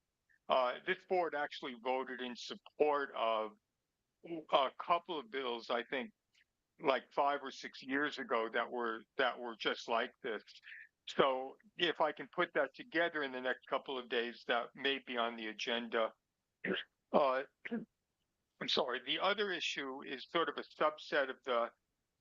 This board actually voted in support of a couple of bills, I think, like 5 or 6 years ago that were just like this. So if I can put that together in the next couple of days, that may be on the agenda. I'm sorry. The other issue is sort of a subset of the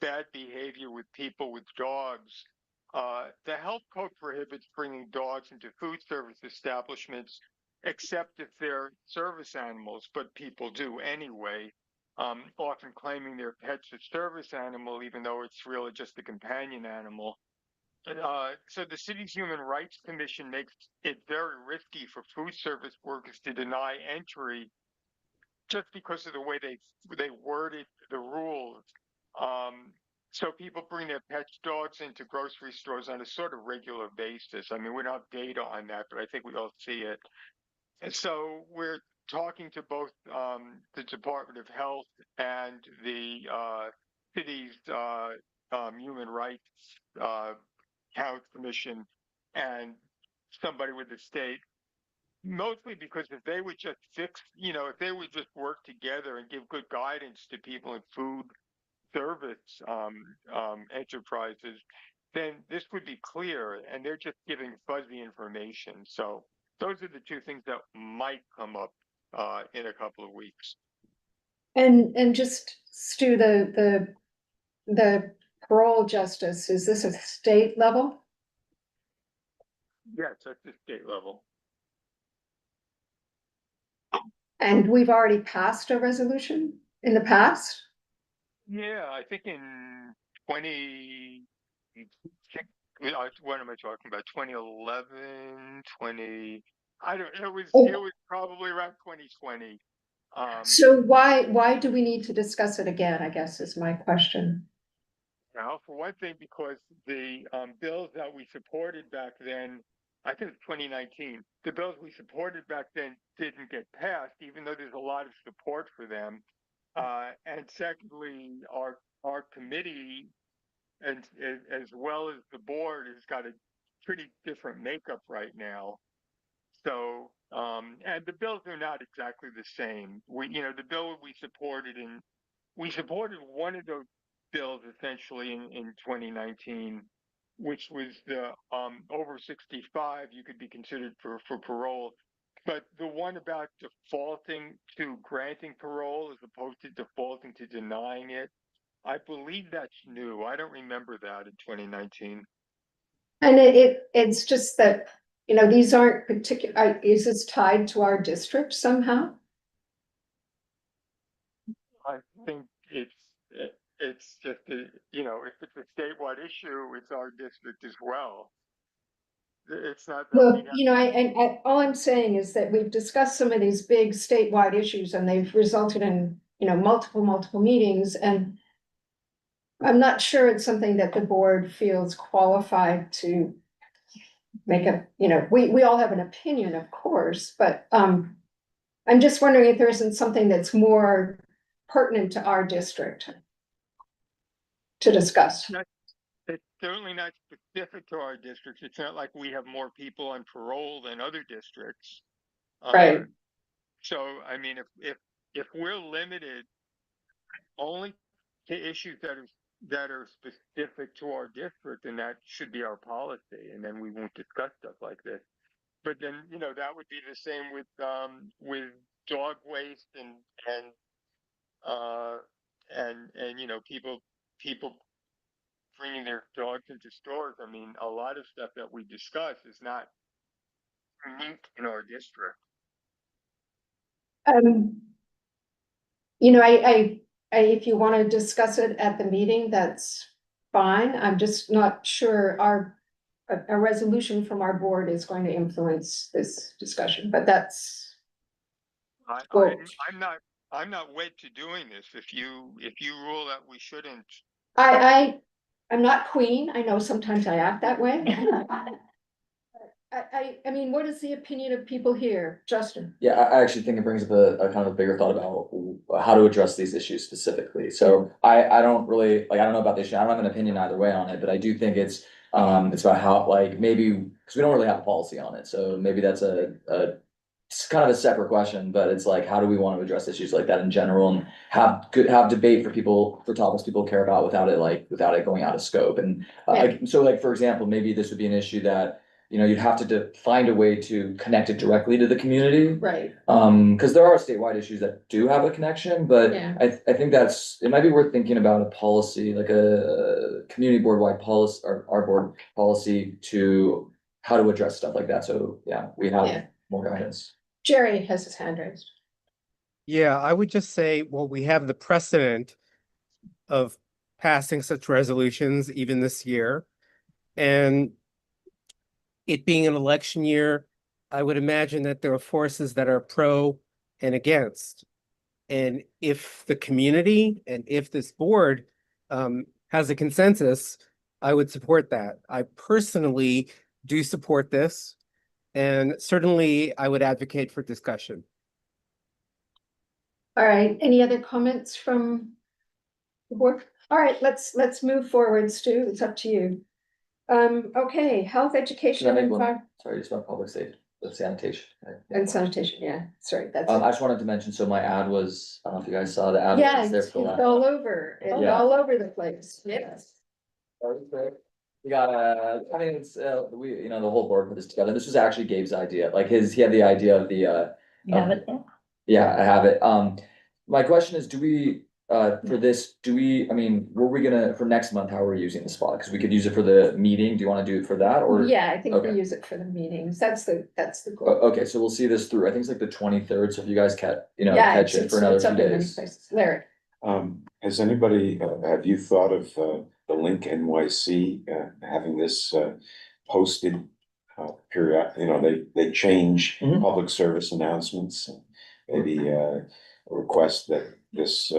bad behavior with people with dogs. The health code prohibits bringing dogs into food service establishments, except if they're service animals, but people do anyway. Often claiming their pet's a service animal, even though it's really just a companion animal. So the city's Human Rights Commission makes it very risky for food service workers to deny entry just because of the way they worded the rules. So people bring their pets, dogs into grocery stores on a sort of regular basis. I mean, we don't have data on that, but I think we all see it. And so we're talking to both the Department of Health and the city's Human Rights Count Commission and somebody with the state, mostly because if they would just if they would just work together and give good guidance to people in food service enterprises, then this would be clear, and they're just giving fuzzy information. So those are the two things that might come up, in a couple of weeks. And just Stu, the parole justice, is this a state level? Yes, at the state level. And we've already passed a resolution in the past? Yeah, I think in 20, what am I talking about? 2011, 20, I don't, it was probably around 2020. So why do we need to discuss it again, I guess is my question. Now, for one thing, because the bills that we supported back then, I think it's 2019, the bills we supported back then didn't get passed, even though there's a lot of support for them. And secondly, our committee, and as well as the board, has got a pretty different makeup right now. So, and the bills are not exactly the same. The bill we supported one of those bills essentially in 2019, which was the over 65, you could be considered for parole. But the one about defaulting to granting parole as opposed to defaulting to denying it, I believe that's new. I don't remember that in 2019. And it's just that, these aren't particular, is this tied to our district somehow? I think it's just if it's a statewide issue, it's our district as well. It's not that Well, all I'm saying is that we've discussed some of these big statewide issues and they've resulted in, multiple meetings, and I'm not sure it's something that the board feels qualified to make we all have an opinion, of course, but I'm just wondering if there isn't something that's more pertinent to our district to discuss. It's certainly not specific to our districts. It's not like we have more people on parole than other districts. Right. So, I mean, if we're limited only to issues that are specific to our district, then that should be our policy, and then we won't discuss stuff like this. But then, that would be the same with dog waste and people bringing their dogs into stores. I mean, a lot of stuff that we discuss is not unique in our district. If you want to discuss it at the meeting, that's fine. I'm just not sure a resolution from our board is going to influence this discussion, but that's. I'm not wed to doing this. If you rule that we shouldn't. I'm not queen. I know sometimes I act that way. I mean, what is the opinion of people here? Justin? Yeah, I actually think it brings up a kind of a bigger thought about how to address these issues specifically. So I don't really, I don't know about the issue. I don't have an opinion either way on it, but I do think it's about how, maybe, because we don't really have a policy on it. So maybe that's it's kind of a separate question, but it's how do we want to address issues like that in general and have debate for topics people care about without it going out of scope. And so for example, maybe this would be an issue that, you'd have to find a way to connect it directly to the community. Right. Because there are statewide issues that do have a connection, but Yeah. I think it might be worth thinking about a policy, like a community board-wide policy, or our board policy to how to address stuff like that. So yeah, we have more guidance. Jerry has his hand raised. Yeah, I would just say, well, we have the precedent of passing such resolutions even this year. And it being an election year, I would imagine that there are forces that are pro and against. And if the community and if this board has a consensus, I would support that. I personally do support this. And certainly I would advocate for discussion. All right, any other comments from the board? All right, let's move forward, Stu. It's up to you. Okay, health, education, Can I make and one? Sorry, just about public safety, sanitation. and sanitation, yeah, sorry, that's. I just wanted to mention, so my ad was, I don't know if you guys saw the ad. Yeah, was there it's for the last- all over, it's Yeah. all over the place, yes. We got, I mean, it's, we, the whole board put this together. This was actually Gabe's idea, like he had the idea of the, You have it there? yeah, I have it. My question is, do we, for this, I mean, were we gonna, for next month, how are we using the spot? Cause we could use it for the meeting. Do you wanna do it for that or? Yeah, I think we okay. use it for the meetings. That's the goal. Okay, so we'll see this through. I think it's like the 23rd. So if you guys catch Yeah, it for another it's few up in many days. places. Larry, Has anybody, have you thought of, the Link NYC, having this, posted? Period, they change Mhm. public service announcements, maybe, a request that this,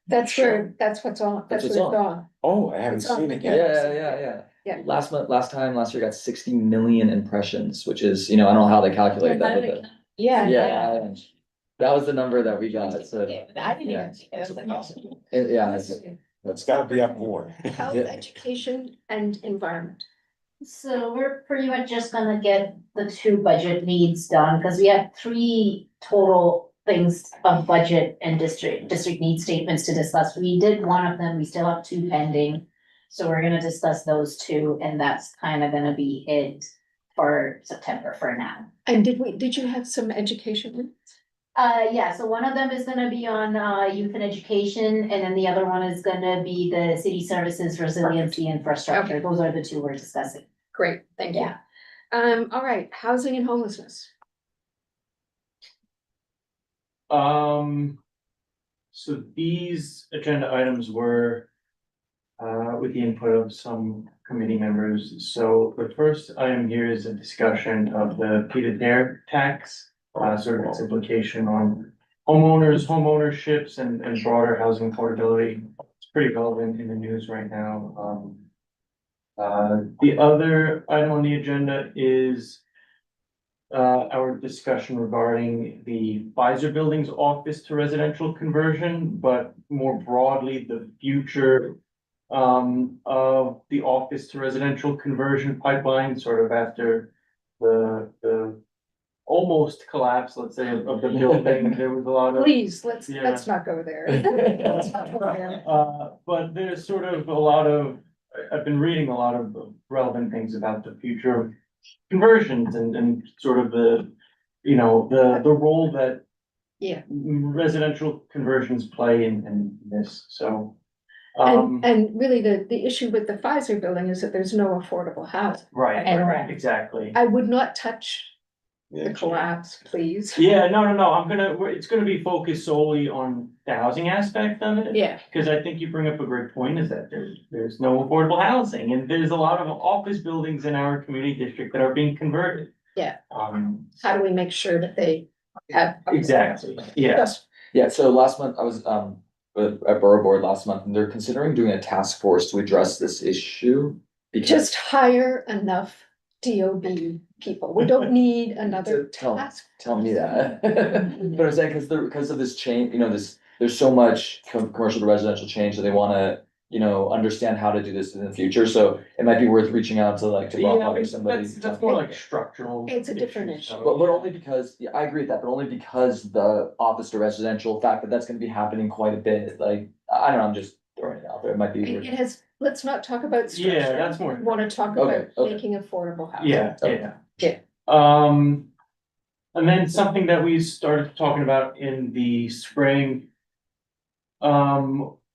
that's where, that's what's on, That's that's what's what's on. on. oh, I haven't It's on seen it the- yet. Yeah. Last year got 60 million impressions, which is, I don't know how they calculate that, but Yeah. yeah. That was the number that we got, so. I didn't Yeah. even see it. I was like, oh. Yeah, it's- It's gotta be up more. Health, Yeah. education and environment. So we're pretty much just gonna get the two budget needs done, because we have three total things of budget and district need statements to discuss. We did one of them, we still have two pending. So we're gonna discuss those two, and that's kind of gonna be it for September for now. And did you have some education? ones? Yeah, so one of them is gonna be on youth and education, and then the other one is gonna be the city services resiliency infrastructure. Those are the two we're discussing. Great, thank you. Yeah. All right, housing and homelessness. So these agenda items were with the input of some committee members. So the first item here is a discussion of the pied-à-terre tax, sort of its implication on homeowners, homeownerships and broader housing affordability. It's pretty relevant in the news right now. The other item on the agenda is our discussion regarding the Pfizer Building's office to residential conversion, but more broadly, the future of the office to residential conversion pipeline, sort of after the almost collapse, let's say, of the building. There was a lot of. Please, let's Yeah. not go there. Let's not go there. But there's sort of a lot of, I've been reading a lot of relevant things about the future of conversions and sort of the role that Yeah. residential conversions play in this, so. And really the issue with the Pfizer building is that there's no affordable housing. Right, exactly. I would not touch the collapse, please. Yeah, no, it's gonna be focused solely on the housing aspect of it. Yeah, Cause I think you bring up a great point, is that there's no affordable housing, and there's a lot of office buildings in our community district that are being converted. yeah. So How do we make sure that they have? exactly, yeah. Yes. Yeah, so last month I was, at Borough Board last month, and they're considering doing a task force to address this issue. Because Just hire enough DOB people. We don't need another Tell- task. Tell me that. But I'm saying, because of this change, there's so much commercial to residential change that they wanna, understand how to do this in the future, so it might be worth reaching out to Bob Yeah, or somebody. that's more like structural. It's a different issues, issue. so- But only because, yeah, I agree with that, but only because the office to residential, fact that that's gonna be happening quite a bit, like, I don't know, I'm just throwing it out there, it might be. It has, let's not talk about structure. Yeah, that's more. We wanna talk Okay, about okay. making affordable housing. Yeah, Okay. yeah. Yeah. And then something that we started talking about in the spring.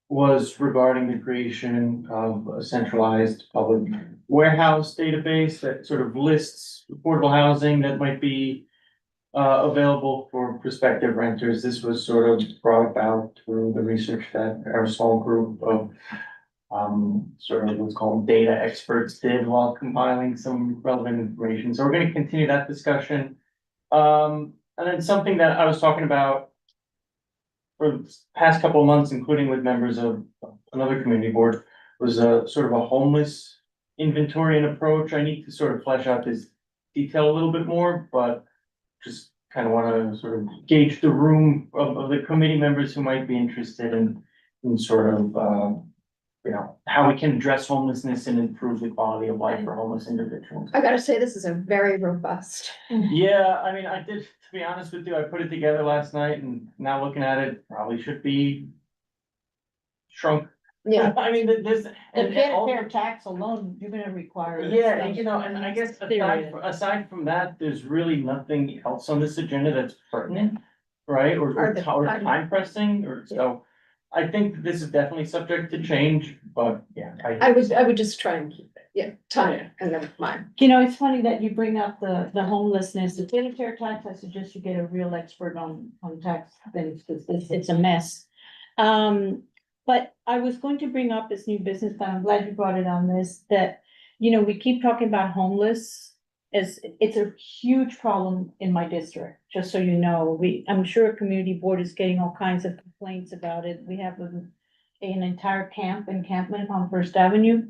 Was regarding the creation of a centralized public warehouse database that sort of lists affordable housing that might be. Available for prospective renters. This was sort of brought about through the research that our small group of. Sort of what's called data experts did while compiling some relevant information. So we're gonna continue that discussion. And then something that I was talking about. For the past couple of months, including with members of another community board, was a sort of a homeless inventory and approach. I need to sort of flesh out this detail a little bit more, but. Just kind of wanna sort of gauge the room of the committee members who might be interested in sort of, how we can address homelessness and improve the quality of life for homeless individuals. I gotta say, this is a very robust. Yeah, I mean, I did, to be honest with you, I put it together last night and now looking at it, probably should be shrunk Yeah. I mean, this. The and fair all- tax alone, you're gonna require. Yeah, and and I guess Serious. aside from that, there's really nothing else on this agenda that's pertinent, right? Or Or the time. time pressing, or so. I think that this is definitely subject to change, but yeah. I would just try and keep it, yeah, time and then mine. It's funny that you bring up the homelessness, the fair tax, I suggest you get a real expert on tax things, because it's a mess. But I was going to bring up this new business, but I'm glad you brought it on this, that, we keep talking about homeless as, it's a huge problem in my district, just so you know. I'm sure a community board is getting all kinds of complaints about it. We have an entire encampment on First Avenue.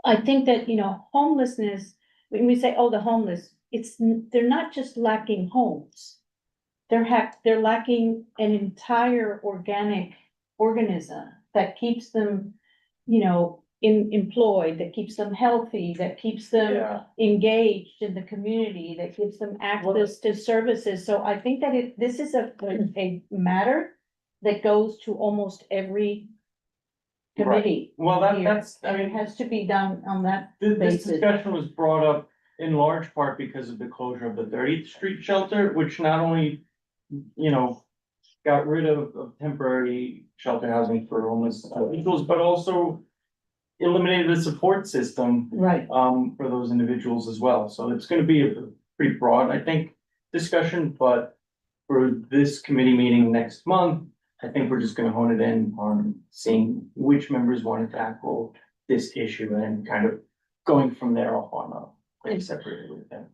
I think that, homelessness, when we say, oh, the homeless, they're not just lacking homes. They're lacking an entire organic organism that keeps them, employed, that keeps them healthy, that keeps them Yeah. engaged in the community, that gives them access to services. So I think that this is a matter that goes to almost every committee. Well, here, that's, I and it mean, has to be done on that this basis. discussion was brought up in large part because of the closure of the 30th Street shelter, which not only, got rid of temporary shelter housing for homeless individuals, but also eliminated the support system Right. for those individuals as well. So it's gonna be a pretty broad, I think, discussion, but for this committee meeting next month, I think we're just gonna hone it in on seeing which members want to tackle this issue and kind of going from there off on separately with them.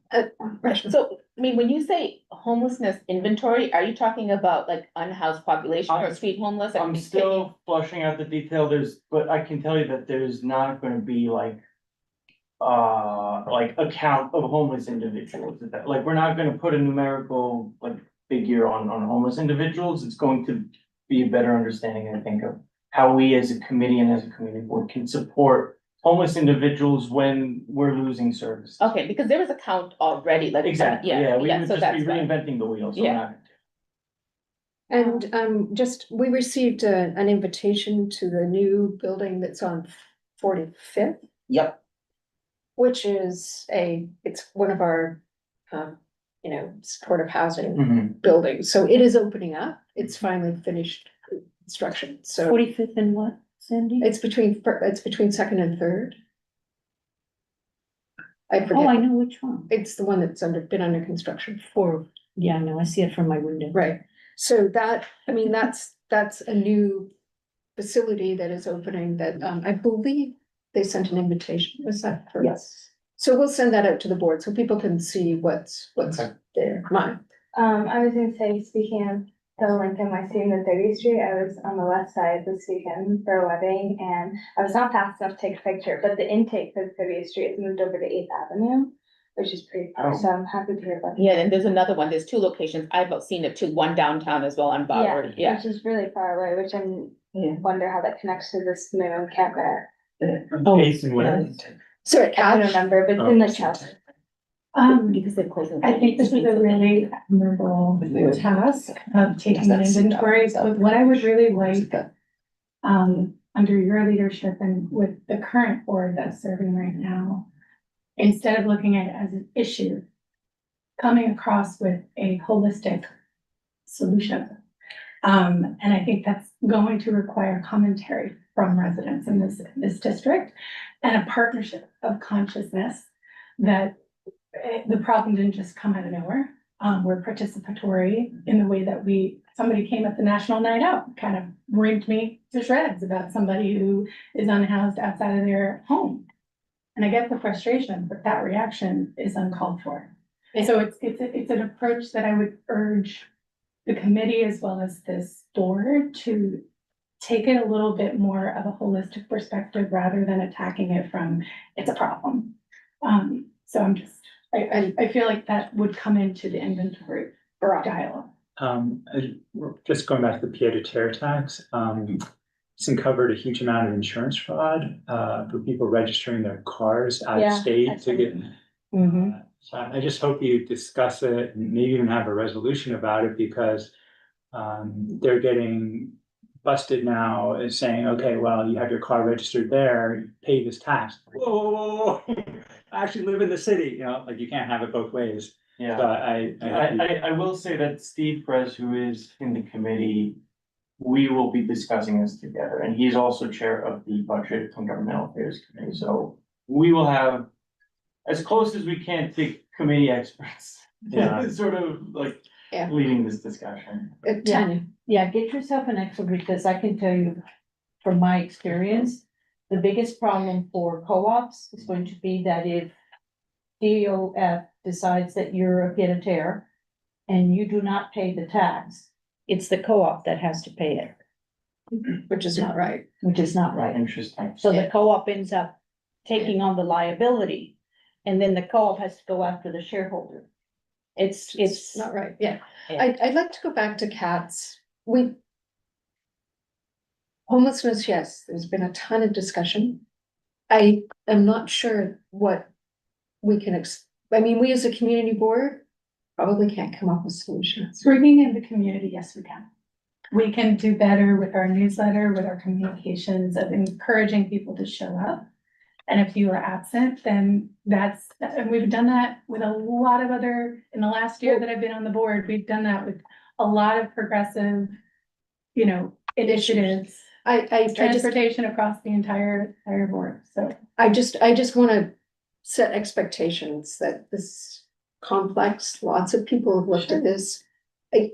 So, I mean, when you say homelessness inventory, are you talking about like unhoused population or street homeless? I'm still flushing out the detail, but I can tell you that there's not gonna be like a count of homeless individuals, like, we're not gonna put a numerical, like, figure on homeless individuals. It's going to be a better understanding, I think, of how we as a committee and as a community board can support homeless individuals when we're losing service. Okay, because there was a count already, like. Exactly, yeah, we would so just be that's fine. reinventing the wheel, so we're Yeah. not. And we received an invitation to the new building that's on 45th, Yep, which is it's one of our, supportive housing buildings. So it is opening up. It's finally finished construction. So 45th and what, Sandy? it's between second and third. I Oh, I forget. know which one. It's the one that's been under construction. Yeah, no, I see it from my window. Right, so that's a new facility that is opening that, I believe they sent an invitation, was that correct? yes. So we'll send that out to the board so people can see what's Okay. there. Mine. I was gonna say, speaking of the Lincoln, I seen the 30th Street, I was on the west side this weekend for a wedding, and I was not fast enough to take a picture, but the intake for the 30th Street has moved over to 8th Avenue, which is pretty Oh. cool, so I'm happy to hear about. Yeah, and there's another one, there's two locations, I've seen it too, one downtown as well on Bauer, yeah. Which is really far away, which I'm, Yeah. wonder how that connects to this new encampment. Oh, Eighth and West. So I don't remember, but it's in the Chelsea. Because they're closing. I think this is a really admirable task of taking an inventory, but what I would really like, under your leadership and with the current board that's serving right now, instead of looking at it as an issue, coming across with a holistic solution. And I think that's going to require commentary from residents in this district and a partnership of consciousness that the problem didn't just come out of nowhere. We're participatory in the way that somebody came at the National Night Out, kind of ripped me to shreds about somebody who is unhoused outside of their home. And I get the frustration, but that reaction is uncalled for. So it's an approach that I would urge the committee as well as this board to take it a little bit more of a holistic perspective rather than attacking it from, it's a problem. So I feel like that would come into the inventory dialogue. Just going back to the pied-à-terre tax, it's uncovered a huge amount of insurance fraud, for people registering their cars out of state to get. So I just hope you discuss it and maybe even have a resolution about it because, they're getting busted now is saying, okay, well, you have your car registered there, you pay this tax. Whoa, whoa, whoa, whoa. I actually live in the city, you know, like you can't have it both ways. Yeah. So I will say that Steve Perez, who is in the committee, we will be discussing this together, and he's also chair of the Budget and Governmental Affairs Committee, so we will have as close as we can to committee experts. Yeah. Sort of like Yeah. leading this discussion. Tanya, Yeah, get yourself an expert, because I can tell you from my experience, the biggest problem for co-ops is going to be that if DOF decides that you're a pied-à-terre and you do not pay the tax, it's the co-op that has to pay it, which is not right. which is not right. Interesting. So the co-op ends up taking on the liability, and then the co-op has to go after the shareholder. It's Not right, yeah. Yeah. I'd like to go back to cats. Homelessness, yes, there's been a ton of discussion. I am not sure what we can, I mean, we as a community board probably can't come up with solutions. Bringing in the community, yes, we can. We can do better with our newsletter, with our communications of encouraging people to show up. And if you are absent, then and we've done that with a lot of in the last year that I've been on the board, we've done that with a lot of progressive, initiatives. Transportation across the entire board, so. I just wanna set expectations that this complex, lots of people have looked at this.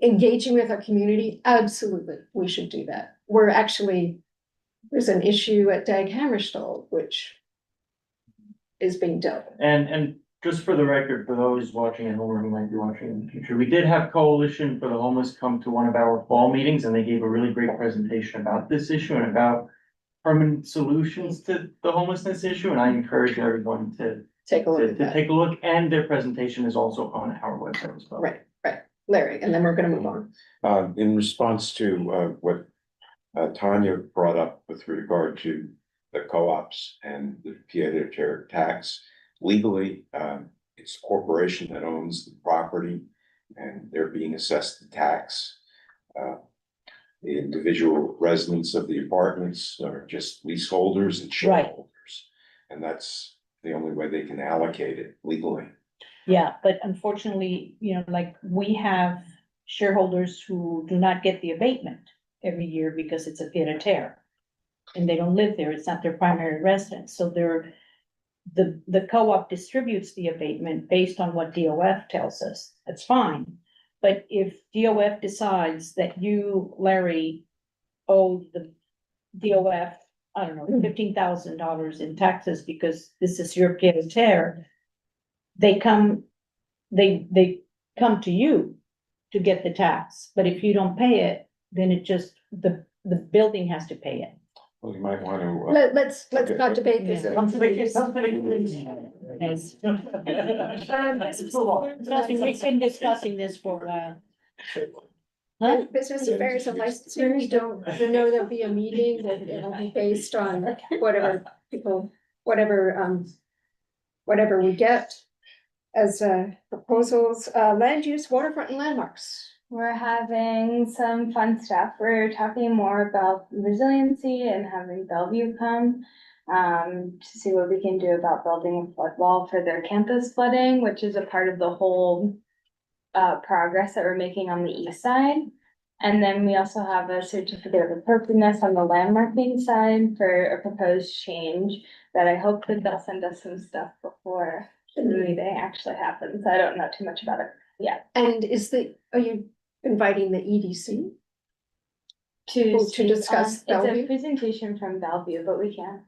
Engaging with our community, absolutely, we should do that. There's an issue at Dag Hammarstall, which is being dealt with. And just for the record, for those watching at home or who might be watching in the future, we did have Coalition for the Homeless come to one of our fall meetings, and they gave a really great presentation about this issue and about permanent solutions to the homelessness issue, and I encourage everyone to Take a look at to that. take a look, and their presentation is also on our website as well. Right, Larry, and then we're gonna move on. In response to what Tanya brought up with regard to the co-ops and the pied-à-terre tax, legally, it's a corporation that owns the property and they're being assessed the tax. The individual residents of the apartments are just leaseholders and shareholders. And that's the only way they can allocate it legally. Yeah, but unfortunately, like we have shareholders who do not get the abatement every year because it's a pied-à-terre. And they don't live there, it's not their primary residence, so the co-op distributes the abatement based on what DOF tells us, that's fine. But if DOF decides that you, Larry, owe the DOF, I don't know, $15,000 in taxes because this is your pied-à-terre, they come to you to get the tax, but if you don't pay it, then the building has to pay it. Well, you might want to. Let's not debate this. We've been discussing this for a while. Business affairs and licensing, we don't know there'll be a meeting that it'll be based on whatever we get as proposals, land use, waterfront and landmarks. We're having some fun stuff. We're talking more about resiliency and having Bellevue come to see what we can do about building a flood wall for their campus flooding, which is a part of the whole progress that we're making on the east side. And then we also have a certificate of appropriateness on the landmarking side for a proposed change that I hope that they'll send us some stuff before the meeting actually happens. I don't know too much about it yet. And are you inviting the EDC? To discuss It's Bellevue? a presentation from Bellevue, but we can.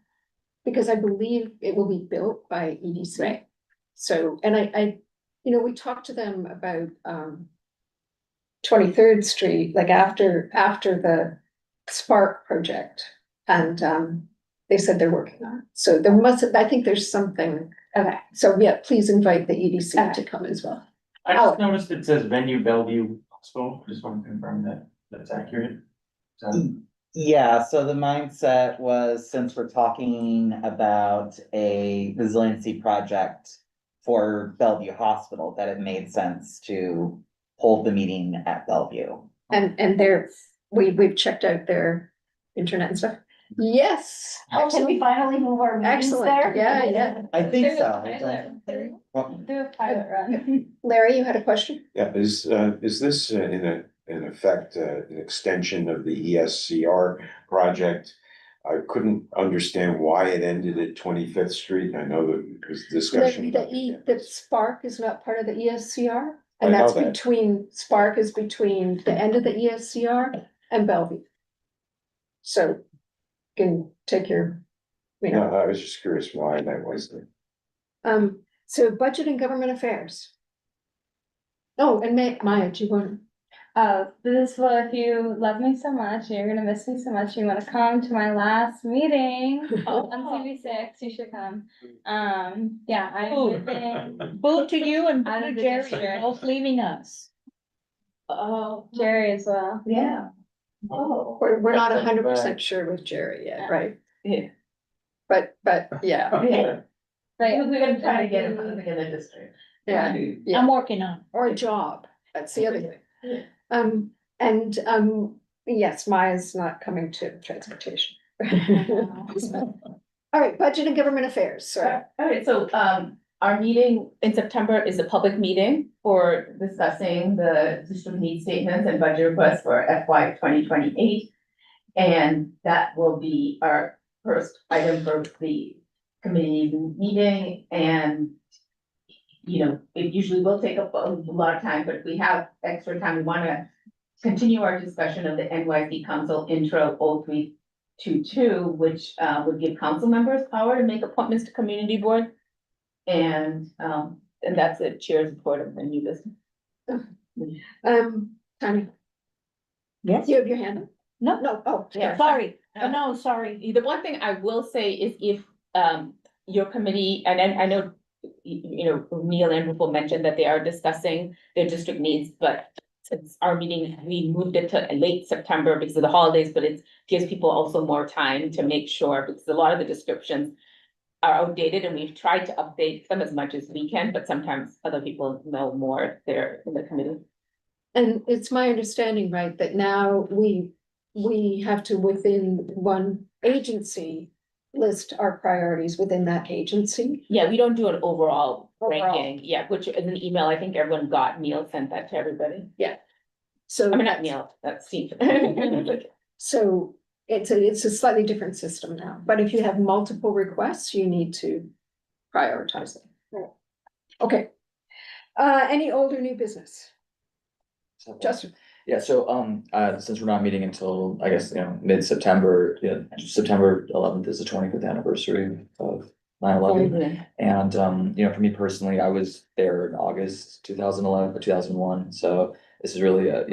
Because I believe it will be built by EDC. Right. So, and we talked to them about 23rd Street, like after the Spark project. And they said they're working on it. So I think there's something. Okay. So yeah, please invite the EDC to come as well. I just noticed it says venue Bellevue Hospital, just want to confirm that that's accurate. Yeah, so the mindset was, since we're talking about a resiliency project for Bellevue Hospital, that it made sense to hold the meeting at Bellevue. And we've checked out their internet and stuff. Yes. Oh, can we finally move our meetings Excellent. there? Yeah, yeah. I think Do a so. pilot. Well, Do a pilot run. Larry, you had a question? Yeah, is this in effect, an extension of the ESCR project? I couldn't understand why it ended at 25th Street. I know that there was discussion. The Spark is not part of the ESCR, I and know that's that. between, Spark is between the end of the ESCR and Bellevue. So you can take your, you No, know, I was just curious why that was there. so budget and government affairs. Oh, and Maya, do you want? This is what, if you love me so much, and you're gonna miss me so much, you wanna come to my last meeting on TV6, you should come. Yeah, I'm within, Both to you and Out of the Jerry, district. both leaving us. Oh. Jerry as well. Yeah. Oh. We're not 100% sure with Jerry yet, right? Yeah. But, yeah, Yeah. Right. We're gonna try to get him in the district. yeah, I'm working on it. or a job, that's the other thing. And yes, Maya's not coming to transportation. All right, budget and government affairs, sorry. All right, so, our meeting in September is a public meeting for discussing the district needs statements and budget requests for FY 2028. And that will be our first item for the committee meeting, and you know, it usually will take up a lot of time, but if we have extra time, we wanna continue our discussion of the NYC Council Intro 0322, which would give council members power to make appointments to community board. And that's the chair's report of the new business. Tanya, Yes. you have your hand up? No, Oh, Yeah. sorry. Oh, no, sorry. The one thing I will say is if your committee, and I know you know, Neil and Rupal mentioned that they are discussing their district needs, but since our meeting, we moved it to late September because of the holidays, but it gives people also more time to make sure, because a lot of the descriptions are outdated, and we've tried to update them as much as we can, but sometimes other people know more there in the committee. And it's my understanding, right, that now we have to, within one agency, list our priorities within that agency. Yeah, we don't do an overall Overall. ranking, yeah, which is an email, I think everyone got, Neil sent that to everybody. So. I mean, not Neil, that's Steve. So it's a slightly different system now, but if you have multiple requests, you need to prioritize them. Okay. Any old or new business? Justin, Yeah, so, since we're not meeting until, I guess, mid-September, September 11th is the 25th anniversary of 9/11. And, for me personally, I was there in August 2011, 2001, so this is really, I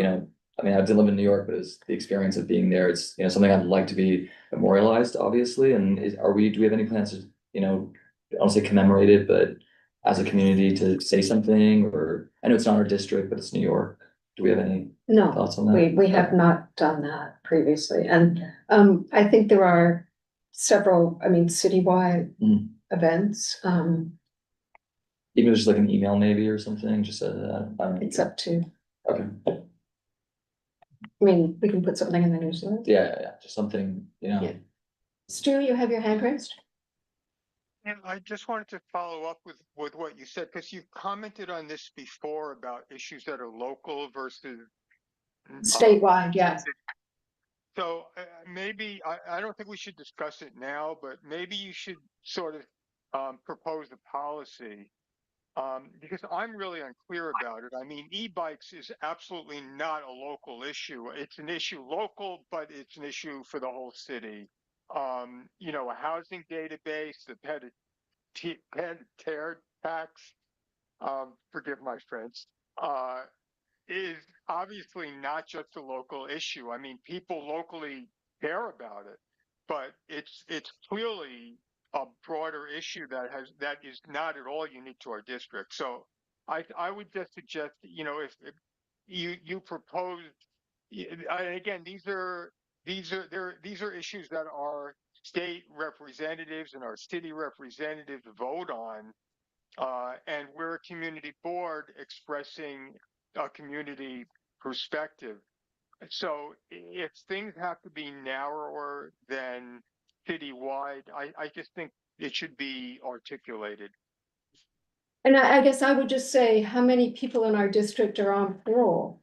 mean, I did live in New York, but it's the experience of being there, it's, something I'd like to be memorialized, obviously, and do we have any plans to, I don't wanna say commemorate it, but as a community to say something, or, I know it's not our district, but it's New York, do we have any no, thoughts on that? we have not done that previously, and I think there are several, citywide Mm. events, Even if it's just like an email maybe or something, just it's up to, okay, we can put something in the newsletter. yeah, just something, Yeah. Stu, you have your hand raised? And I just wanted to follow up with what you said, because you've commented on this before about issues that are local versus Statewide, yeah. So maybe, I don't think we should discuss it now, but maybe you should sort of propose a policy. Because I'm really unclear about it. I mean, e-bikes is absolutely not a local issue. It's an issue local, but it's an issue for the whole city. A housing database, the pet tear tax, forgive my French, is obviously not just a local issue. I mean, people locally care about it, but it's clearly a broader issue that is not at all unique to our district. So I would just suggest, if you propose, again, these are issues that our state representatives and our city representatives vote on. And we're a community board expressing a community perspective. So if things have to be narrower than citywide, I just think it should be articulated. And I guess I would just say, how many people in our district are on parole?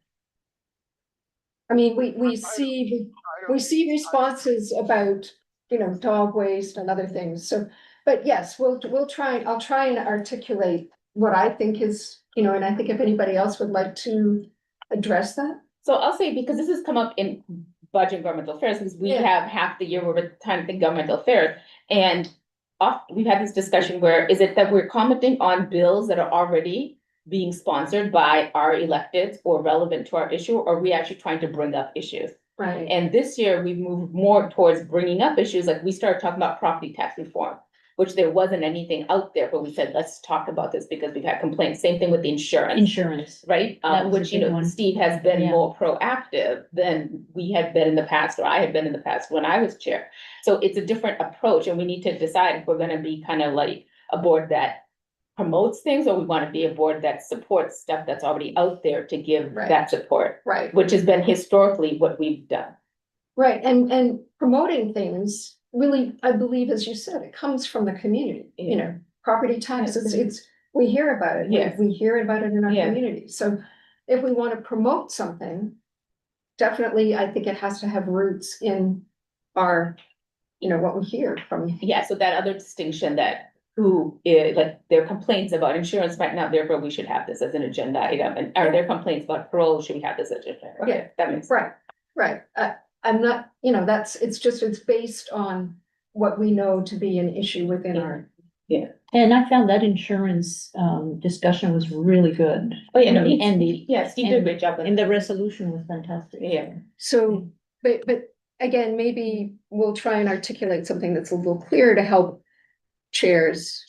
I mean, we see responses about, you know, dog waste and other things, so, but yes, I'll try and articulate what I think is, you know, and I think if anybody else would like to address that. So I'll say, because this has come up in budget and governmental affairs, because we Yeah. have half the year where we're trying to think governmental affairs. And we've had this discussion where, is it that we're commenting on bills that are already being sponsored by our electeds or relevant to our issue, or are we actually trying to bring up issues? Right. And this year, we've moved more towards bringing up issues, like we started talking about property tax reform, which there wasn't anything out there, but we said, let's talk about this because we've had complaints. Same thing with the insurance, right? That was a Which, you big know, one. Steve has been Yeah. more proactive than we had been in the past, or I had been in the past when I was chair. So it's a different approach, and we need to decide if we're gonna be kind of like a board that promotes things, or we want to be a board that supports stuff that's already out there to give Right. that support, Right. which has been historically what we've done. Right, and promoting things, really, I believe, as you said, it comes from the community, you know, property taxes, we hear about it. Yes. We hear about it in our Yeah. community, so if we want to promote something, definitely, I think it has to have roots in our, you know, what we hear from. Yeah, so that other distinction that like their complaints about insurance right now, therefore we should have this as an agenda item, and are there complaints about parole, should we have this agenda? Okay, that makes. Right, I'm not, you know, it's based on what we know to be an issue within our. Yeah. And I found that insurance discussion was really good. Oh, yeah, no, And the, yes, he did a great job. and the resolution was fantastic. Yeah. So, but again, maybe we'll try and articulate something that's a little clearer to help chairs.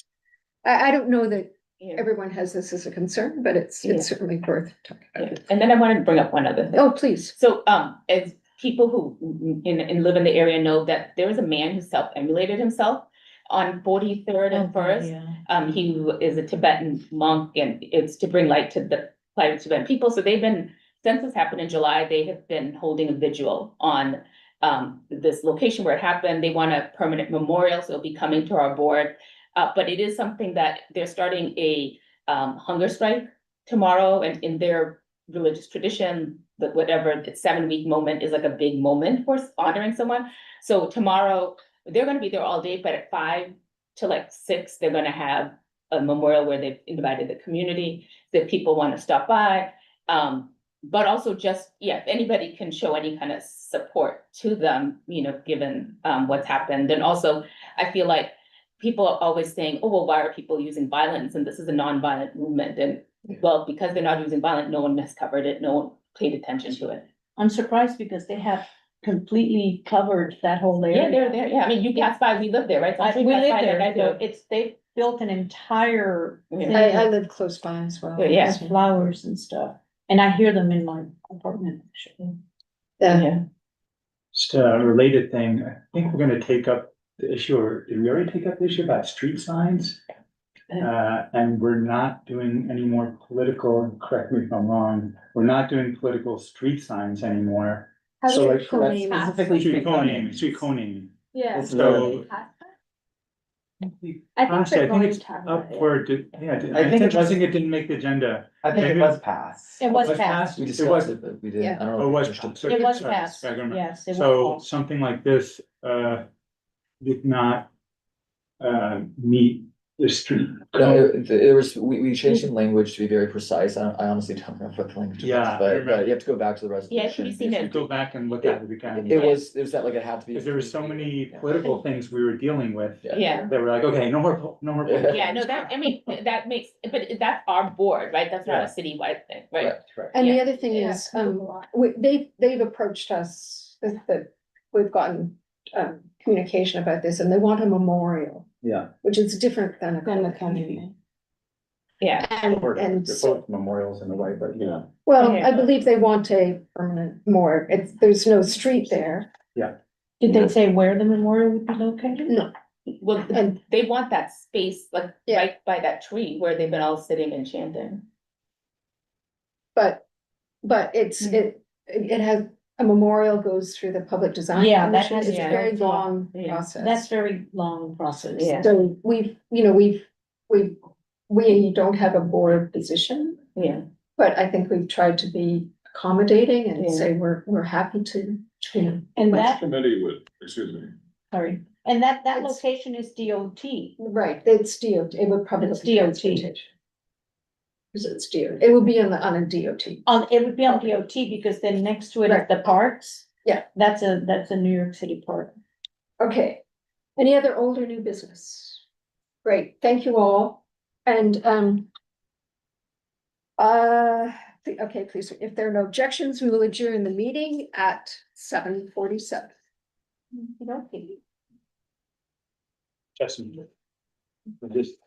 I don't know that everyone has this as a concern, but it's certainly worth talking about. And then I wanted to bring up one other thing. Oh, please. So, as people who live in the area know that there was a man who self-emulated himself on 43rd and First. He is a Tibetan monk, and it's to bring light to the plight of Tibetan people. So since this happened in July, they have been holding a vigil on this location where it happened. They want a permanent memorial, so it'll be coming to our board. But it is something that they're starting a hunger strike tomorrow, and in their religious tradition, that whatever, it's 7-week moment is like a big moment for honoring someone. So tomorrow, they're gonna be there all day, but at 5 to 6, they're gonna have a memorial where they've invited the community, that people wanna stop by. But also just, if anybody can show any kind of support to them, you know, given what's happened. And also, I feel like people are always saying, oh, well, why are people using violence? And this is a non-violent movement. And well, because they're not using violence, no one has covered it, no one paid attention to it. I'm surprised because they have completely covered that whole area. Yeah, they're there. Yeah, I mean, you pass by, we live there, right? So I'm sure you We pass live by there, I do. so they built an entire. thing I live close by as well. Yeah. with flowers and stuff, and I hear them in my apartment, actually. Yeah. Just a related thing, I think we're gonna take up the issue, or did we already take up the issue about street signs? And we're not doing any more political, correct me if I'm wrong, we're not doing political street signs anymore. How So do like you co-name it? Street co-naming. Yeah. So. I think they're going it's to have up it. for, it's interesting it didn't make the agenda. I think it was passed. It was passed. We It was- discussed it, but we didn't, I don't know. Oh, it if we was pushed it. passed. It was Sorry, passed, I remember. yes. It was So passed. something like this, did not, meet the street. No, it was, we changed some language to be very precise. I honestly don't remember what the language was, Yeah, I but remember. you have to go back to the Yeah, it should resolution. be seen as. Go back and look at it again. It was that like it had to be. Because there were so many political things we were dealing with. Yeah. They were like, okay, no more. Yeah, no, that, I mean, that makes, but that's our board, right? That's not a citywide thing, right? Correct. And the Yeah. other thing Yeah, is, a lot. they've approached us, that we've gotten communication about this, and they want a memorial. Yeah. Which is different than a. community. Yeah. And so, memorials in a way, but yeah. well, Okay. I believe they want a permanent there's no street there. Did they say where the memorial would be located? No. Well, And- they want that space, like, Yeah. right by that tree where they've been all sitting and chanting. But it has, a memorial goes through the public design. Yeah, that commission. has It's to a go very through- long Yeah, process. that's very long process. Yeah. So we don't have a board position, Yeah, but I think we've tried to be accommodating and Yeah. say we're happy to, you know. and Which that, committee would, excuse me, sorry, and that It's- location is DOT. Right, it's DOT, it would probably. It's be DOT. transportation. Because it's DOT, it would be on a DOT. It would be on Okay. DOT because then next to it is Right. the parks. Yeah. That's a New York City park. Okay, any other old or new business? Great, thank you all, and, okay, please, if there are no objections, we will adjourn the meeting at 7:47. Justin. Just,